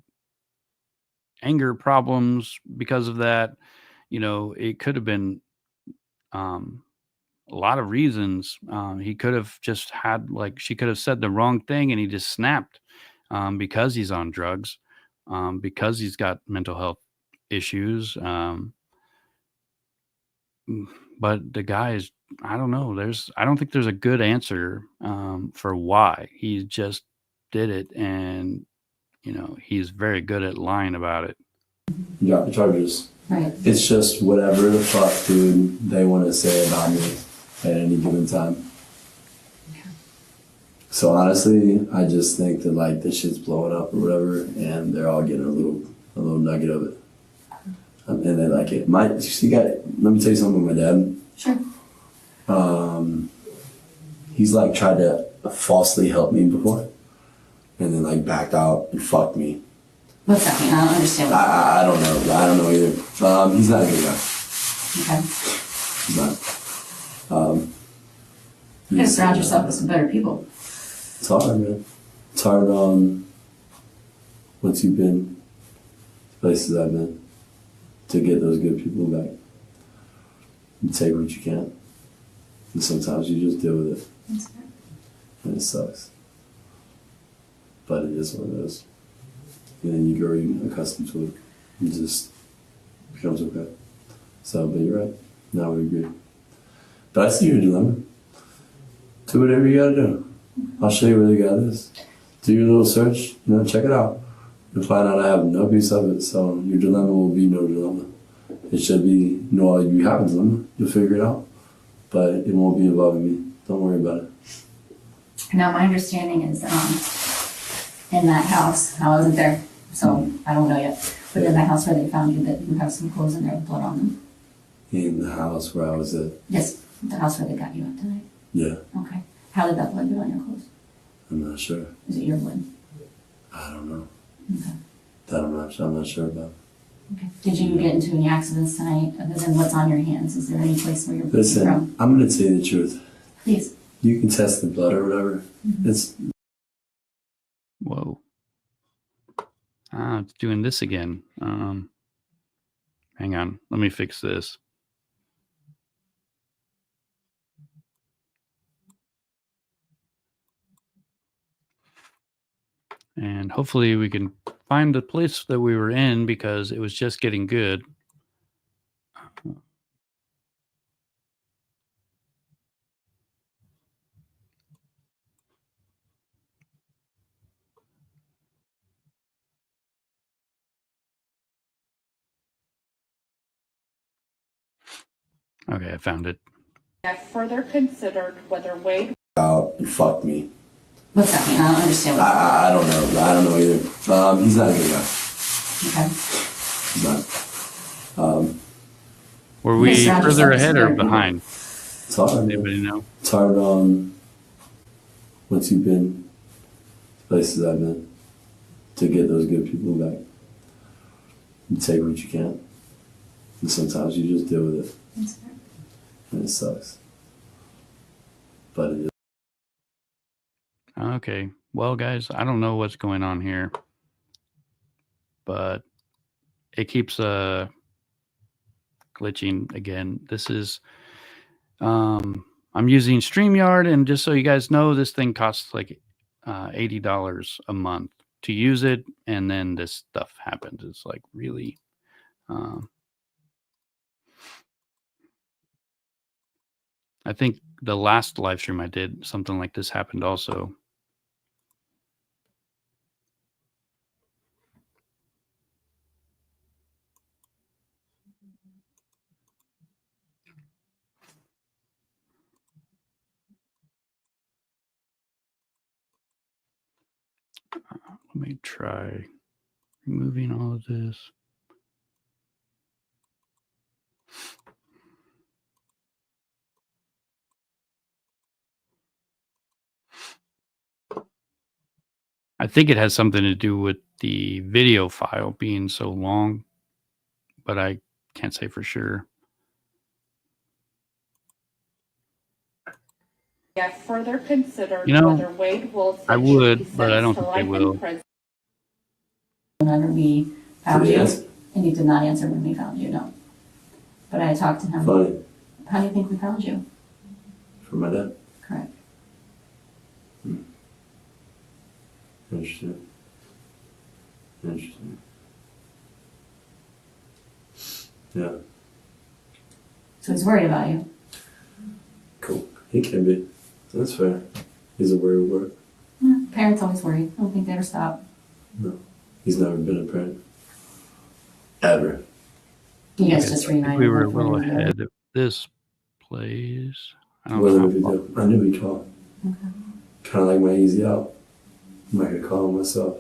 anger problems because of that? You know, it could have been a lot of reasons. He could have just had, like, she could have said the wrong thing and he just snapped because he's on drugs, because he's got mental health issues. But the guy is, I don't know. I don't think there's a good answer for why he just did it. And, you know, he's very good at lying about it. Drop the charges. Right. It's just whatever the fuck, dude, they want to say about me at any given time. Okay. So honestly, I just think that like this shit's blowing up or whatever, and they're all getting a little nugget of it. And they like it. Let me tell you something about my dad. Sure. He's like tried to falsely help me before, and then like backed out and fucked me. What's that mean? I don't understand. I don't know. I don't know either. He's not a good guy. Okay. He's not. You gotta surround yourself with some better people. It's hard, man. It's hard once you've been places I've been to get those good people back. You take what you can. And sometimes you just deal with it. That's fair. And it sucks. But it is what it is. And then you grow accustomed to it. It just becomes okay. So, but you're right. Now we agree. But I see your dilemma. Do whatever you gotta do. I'll show you where the guy is. Do your little search, check it out. You'll find out I have no piece of it, so your dilemma will be no dilemma. It should be, no, you have a dilemma. You'll figure it out. But it won't be involving me. Don't worry about it. Now, my understanding is in that house, I wasn't there, so I don't know yet, but in that house where they found you, that you have some clothes in there with blood on them. In the house where I was at? Yes, the house where they got you at tonight. Yeah. Okay. How did that blood get on your clothes? I'm not sure. Is it your blood? I don't know. Okay. That I'm not sure about. Okay. Did you get into any accidents tonight other than what's on your hands? Is there any place where you're bleeding Listen, from? I'm going to tell you the truth. Please. You can test the blood or whatever. It's Whoa. It's doing this again. Hang on. Let me fix this. And hopefully we can find the place that we were in because it was just getting good. Okay, I found it. I further considered whether Wade. you fucked me. What's that mean? I don't understand what I don't know. I don't know either. He's not a good guy. Okay. He's not. Were we Surround further yourself ahead with or people. behind? It's hard. Anybody know? It's hard once you've been places I've been to get those good people back. You take what you can. And sometimes you just deal with it. That's fair. And it sucks. But it is. Okay. Well, guys, I don't know what's going on here, but it keeps glitching again. This is I'm using StreamYard, and just so you guys know, this thing costs like $80 a month to use it, and then this stuff happens. It's like really I think the last live stream I did, something like this happened also. Let me try removing all of this. I think it has something to do with the video file being so long, but I can't say for sure. I further considered You know, whether Wade Wilson I should be would, but I don't sentenced to think they life in will. prison. Whenever we found Did he you, answer? and you did not answer when we found you, no. But I talked to him. Funny. How do you think we found you? For my dad. Correct. Interesting. Interesting. Yeah. So he's worried about you. Cool. He can be. That's fair. He's a worried word. Parents always worry. I don't think they ever stop. No. He's never been a parent. Ever. You guys Okay, just so I think reunited. we were a like, little 4 years ago. ahead of this place. I don't Wasn't a know. big deal. I knew he'd call. Kind of like my easy out. I'm not gonna call him myself.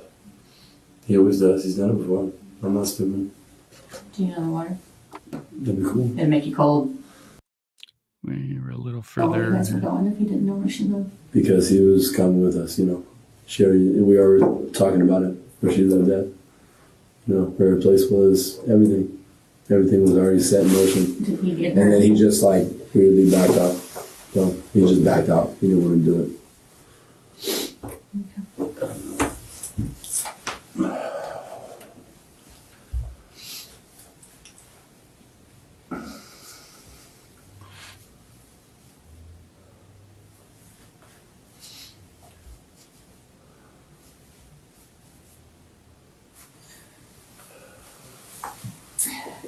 He always does. He's done it before. I'm not stupid. Do you know the water? That'd be cool. It'd make you cold. We were a little Oh, where you further. guys were going if you didn't know where she lived. Because he was coming with us, you know. We were talking about it, where she lived at. You know, where her place was, everything. Everything was already set in motion. Did he get And her? then he just like weirdly backed out. So he just backed out. He didn't want to do it.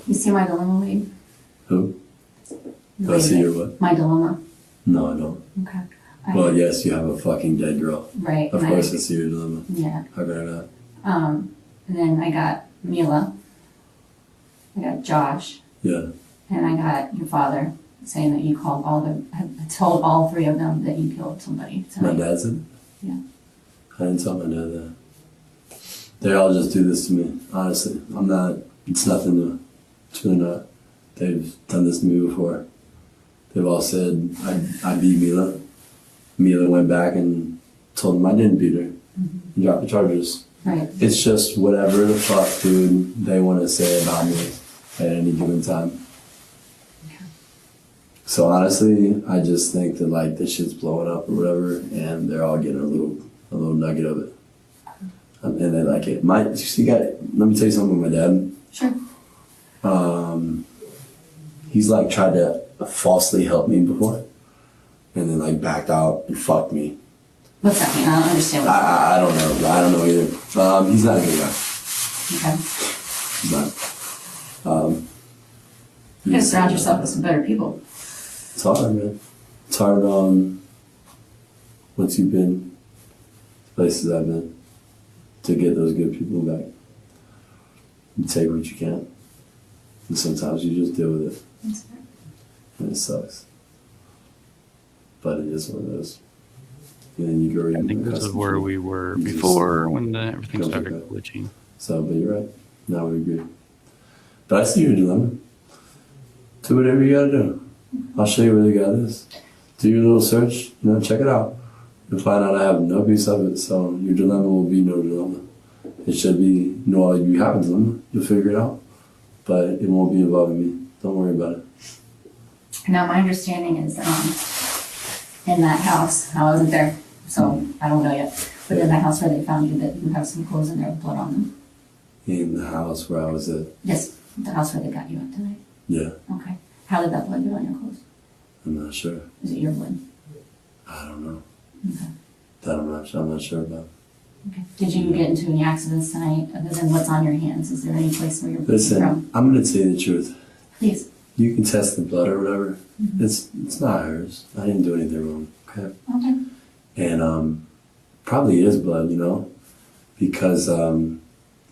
You see my dilemma, Wade? Who? Do I see your what? My dilemma. No, I don't. Okay. Well, yes, you have a fucking dead girl. Right. Of and course I see your dilemma. Yeah. How could I not? And then I got Mila. I got Josh. Yeah. And I got your father saying that you called told all 3 of them that you killed somebody. My dad said? Yeah. I didn't tell my dad that. They all just do this to me, honestly. It's nothing new. It's really not. They've done this to me before. They've all said, I beat Mila. Mila went back and told them I didn't beat her. And dropped the charges. Right. It's just whatever the fuck, dude, they want to say about me at any given time. So honestly, I just think that like this shit's blowing up or whatever, and they're all getting a little nugget of it, and they like it. Let me tell you something with my dad. Sure. He's like tried to falsely help me before, and then like backed out and fucked me. What's that mean? I don't understand. I don't know. I don't know either. He's not a good guy. Okay. He's not. You gotta surround yourself with some better people. It's hard, man. It's hard once you've been places I've been to get those good people back. You take what you can. And sometimes you just deal with it. That's fair. And it sucks. But it is what it is. And then you go. I think this is where we were before when everything started glitching. So, but you're right. Now we agree. But I see your dilemma. Do whatever you gotta do. I'll show you where the God is. Do your little search, check it out. You'll find out I have no piece of it, so your dilemma will be no dilemma. It should be, you have a dilemma, you'll figure it out. But it won't be involving me. Don't worry about it. Now, my understanding is in that house, I wasn't there, so I don't know yet, but in that house where they found you, that you have some clothes in there with blood on them. In the house where I was at? Yes, the house where they got you at tonight. Yeah. Okay. How did that blood get on your clothes? I'm not sure. Is it your blood? I don't know. Okay. That I'm not sure about. Okay. Did you get into any accidents tonight other than what's on your hands? Is there any place where you're bleeding Listen, from? I'm going to tell you the truth. Please. You can test the blood or whatever. It's not hers. I didn't do anything wrong. Okay. Okay. And probably is blood, because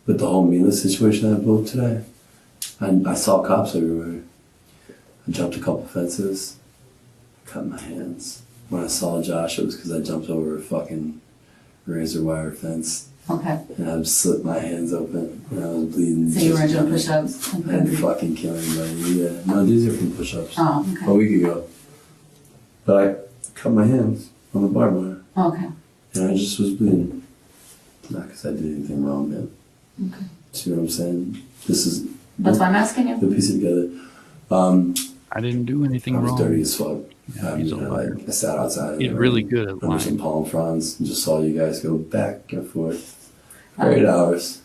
with the whole Mila situation I blew up today, I saw cops everywhere. I jumped a couple fences, cut my hands. When I saw Josh, it was because I jumped over a fucking razor wire fence. Okay. And I slit my hands open and I was bleeding. So you were doing push-ups? I had to fucking kill anybody. Yeah. No, these are from push-ups. Oh, okay. A week ago. But I cut my hands on the barbed wire. Okay. And I just was bleeding. Not because I did anything wrong, man. Okay. See what I'm saying? This is... That's why I'm asking you. The piece it together. I didn't do anything wrong. I was dirty as fuck. Yeah, he's a liar. I sat outside. He's really good at under lying. some palm fronds and just saw you guys go back and forth for 8 hours.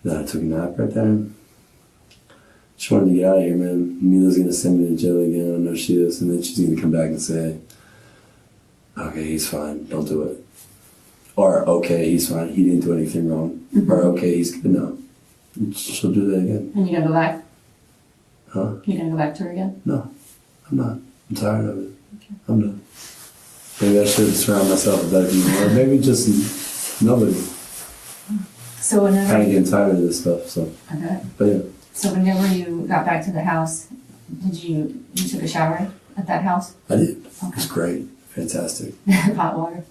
Then I took a nap right there. Just wanted to get out of here, man. Mila's gonna send me to jail again. I know she is. And then she's gonna come back and say, okay, he's fine. Don't do it. Or, okay, he's fine. He didn't do anything wrong. Or, okay, he's good now. She'll do that again. And you gonna go back? Huh? You gonna go back to her again? No, I'm not. I'm tired of it. Okay. I'm done. Maybe I should surround myself with better people. Or maybe just nobody. So whenever Kind of getting tired of this stuff, so. Okay. But yeah. So whenever you got back to the house, you took a shower at that house? I did. Okay. It was great. Fantastic. Hot water?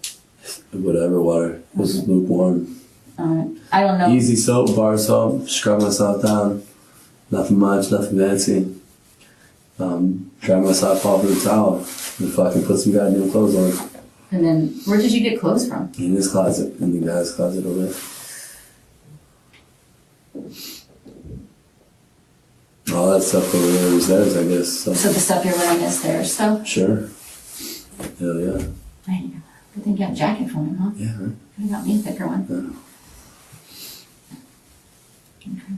Whatever water. It was lukewarm. I don't know. Easy soap, bar soap, scrub myself down. Nothing much, nothing fancy. Dry myself off with a towel and fucking put some goddamn clothes on. And then, where did you get clothes from? In this closet, in the guy's closet over there. All that stuff over there is theirs, I guess. So the stuff you're wearing is theirs still? Sure. Hell yeah. Man, good thing you got a jacket from him, huh? Yeah, right. Could have got me a thicker one. Yeah. Okay.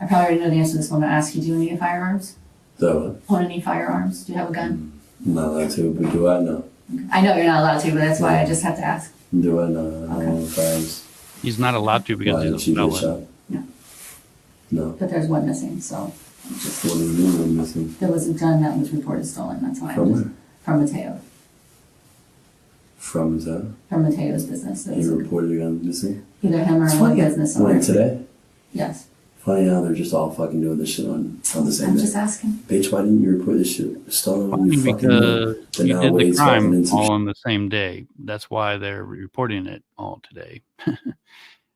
I probably already know the answer to this one, but I ask you, do you own any firearms? So, Own any firearms? Do you have a gun? I'm not allowed to, but do I know? I know you're not allowed to, but that's why I just have to ask. Do I know? I don't own firearms. He's not allowed to because Why did he's she a get felon. shot? No. No. But there's one missing, so. Just, What do you mean I'm missing? there was a gun that was reported stolen, that's why From I'm just. where? From Mateo. From that? From Mateo's business. There He was a- reported a gun missing? either him or one business owner. When, today? Yes. Funny how they're just all fucking doing this shit on the same I'm day. just asking. Bitch, why didn't you report this shit stolen when you fucking know Because that you now did the Wade's fucking crime into all shit? on the same day. That's why they're reporting it all today.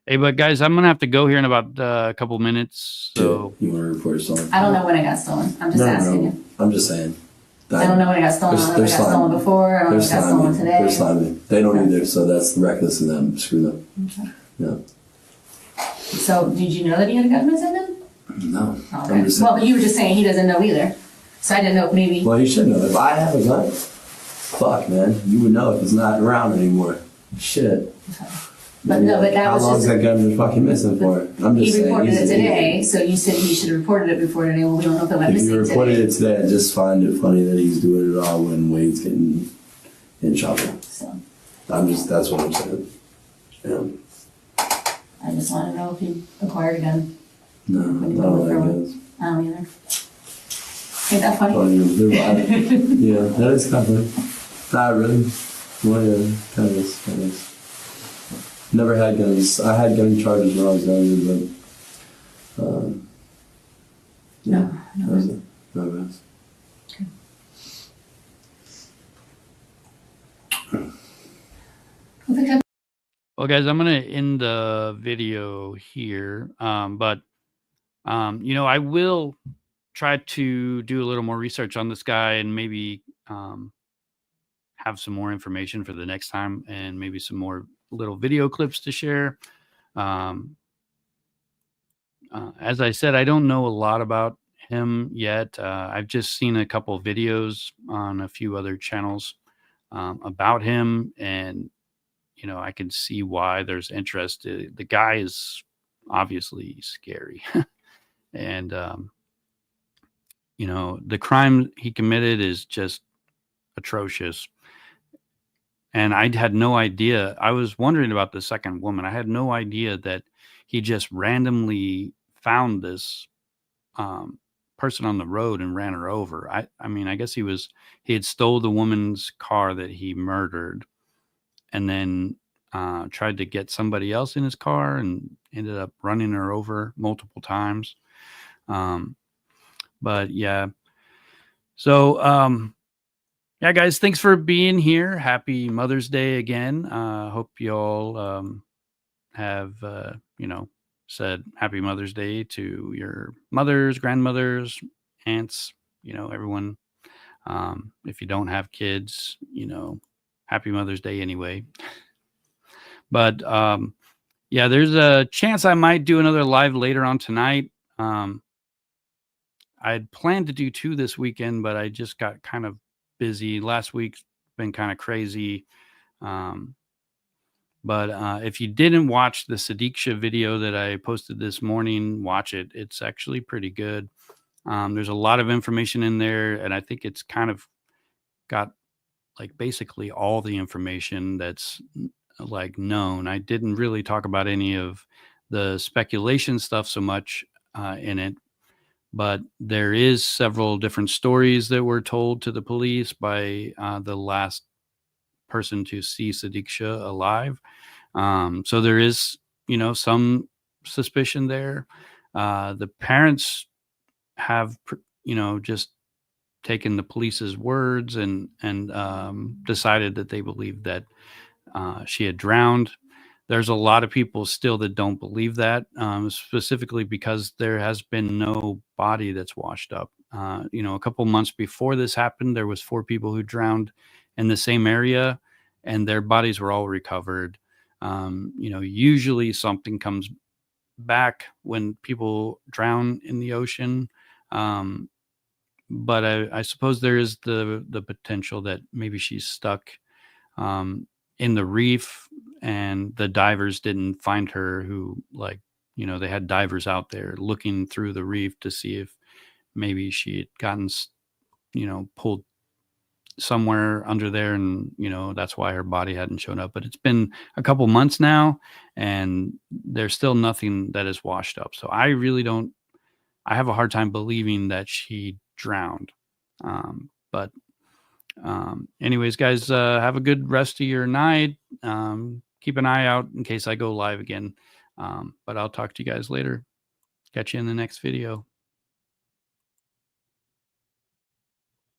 Hey, but guys, I'm gonna have to go here in about a couple minutes. So You want to report it stolen? I don't know when it got stolen. I'm just asking you. I'm just saying. I don't know when it got stolen. I don't know if it got stolen before. I don't know if it got stolen today. They're slimy. They don't either, so that's reckless of them. Screw them. Okay. Yeah. So, did you know that he had a gun in his hand? No. Okay. Well, but you were just saying he doesn't know either. So I didn't know if maybe. Well, he should know. If I have a gun, fuck, man, you would know if it's not around anymore. Shit. Okay. But no, but that How was long just. has that gun been fucking missing for? I'm just He saying. reported he's it an today, idiot. so you said he should have reported it before today. Well, we don't know if it went If missing you reported today. it today, I just find it funny that he's doing it all when Wade's getting in trouble. So That's what I'm saying. Yeah. I just want to know if he acquired a gun. No, I don't like guns. I don't either. Ain't that funny? Yeah, that is kind of funny. Not really. Well, yeah, kind of. Never had guns. I had gun charges when I was younger, but yeah, No. that was it. No guns. Well, guys, I'm going to end the video here. But I will try to do a little more research on this guy and maybe have some more information for the next time and maybe some more little video clips to share. As I said, I don't know a lot about him yet. I've just seen a couple of videos on a few other channels about him, and I can see why there's interest. The guy is obviously scary, and the crime he committed is just atrocious. And I had no idea. I was wondering about the second woman. I had no idea that he just randomly found this person on the road and ran her over. I mean, I guess he had stole the woman's car that he murdered, and then tried to get somebody else in his car and ended up running her over multiple times. But yeah. So, yeah, guys, thanks for being here. Happy Mother's Day again. Hope you all have, said Happy Mother's Day to your mothers, grandmothers, aunts, everyone. If you don't have kids, Happy Mother's Day anyway. But yeah, there's a chance I might do another live later on tonight. I'd planned to do 2 this weekend, but I just got kind of busy. Last week's been kind of crazy. But if you didn't watch the Sadiqsha video that I posted this morning, watch it. It's actually pretty good. There's a lot of information in there, and I think it's kind of got like basically all the information that's like known. I didn't really talk about any of the speculation stuff so much in it, but there is several different stories that were told to the police by the last person to see Sadiqsha alive. So there is, some suspicion there. The parents have, just taken the police's words and decided that they believe that she had drowned. There's a lot of people still that don't believe that, specifically because there has been no body that's washed up. A couple months before this happened, there was 4 people who drowned in the same area, and their bodies were all recovered. Usually something comes back when people drown in the ocean. But I suppose there is the potential that maybe she's stuck in the reef and the divers didn't find her, who they had divers out there looking through the reef to see if maybe she had gotten, pulled somewhere under there, and that's why her body hadn't shown up. But it's been a couple months now, and there's still nothing that is washed up. So I have a hard time believing that she drowned. But anyways, guys, have a good rest of your night. Keep an eye out in case I go live again. But I'll talk to you guys later. Catch you in the next video.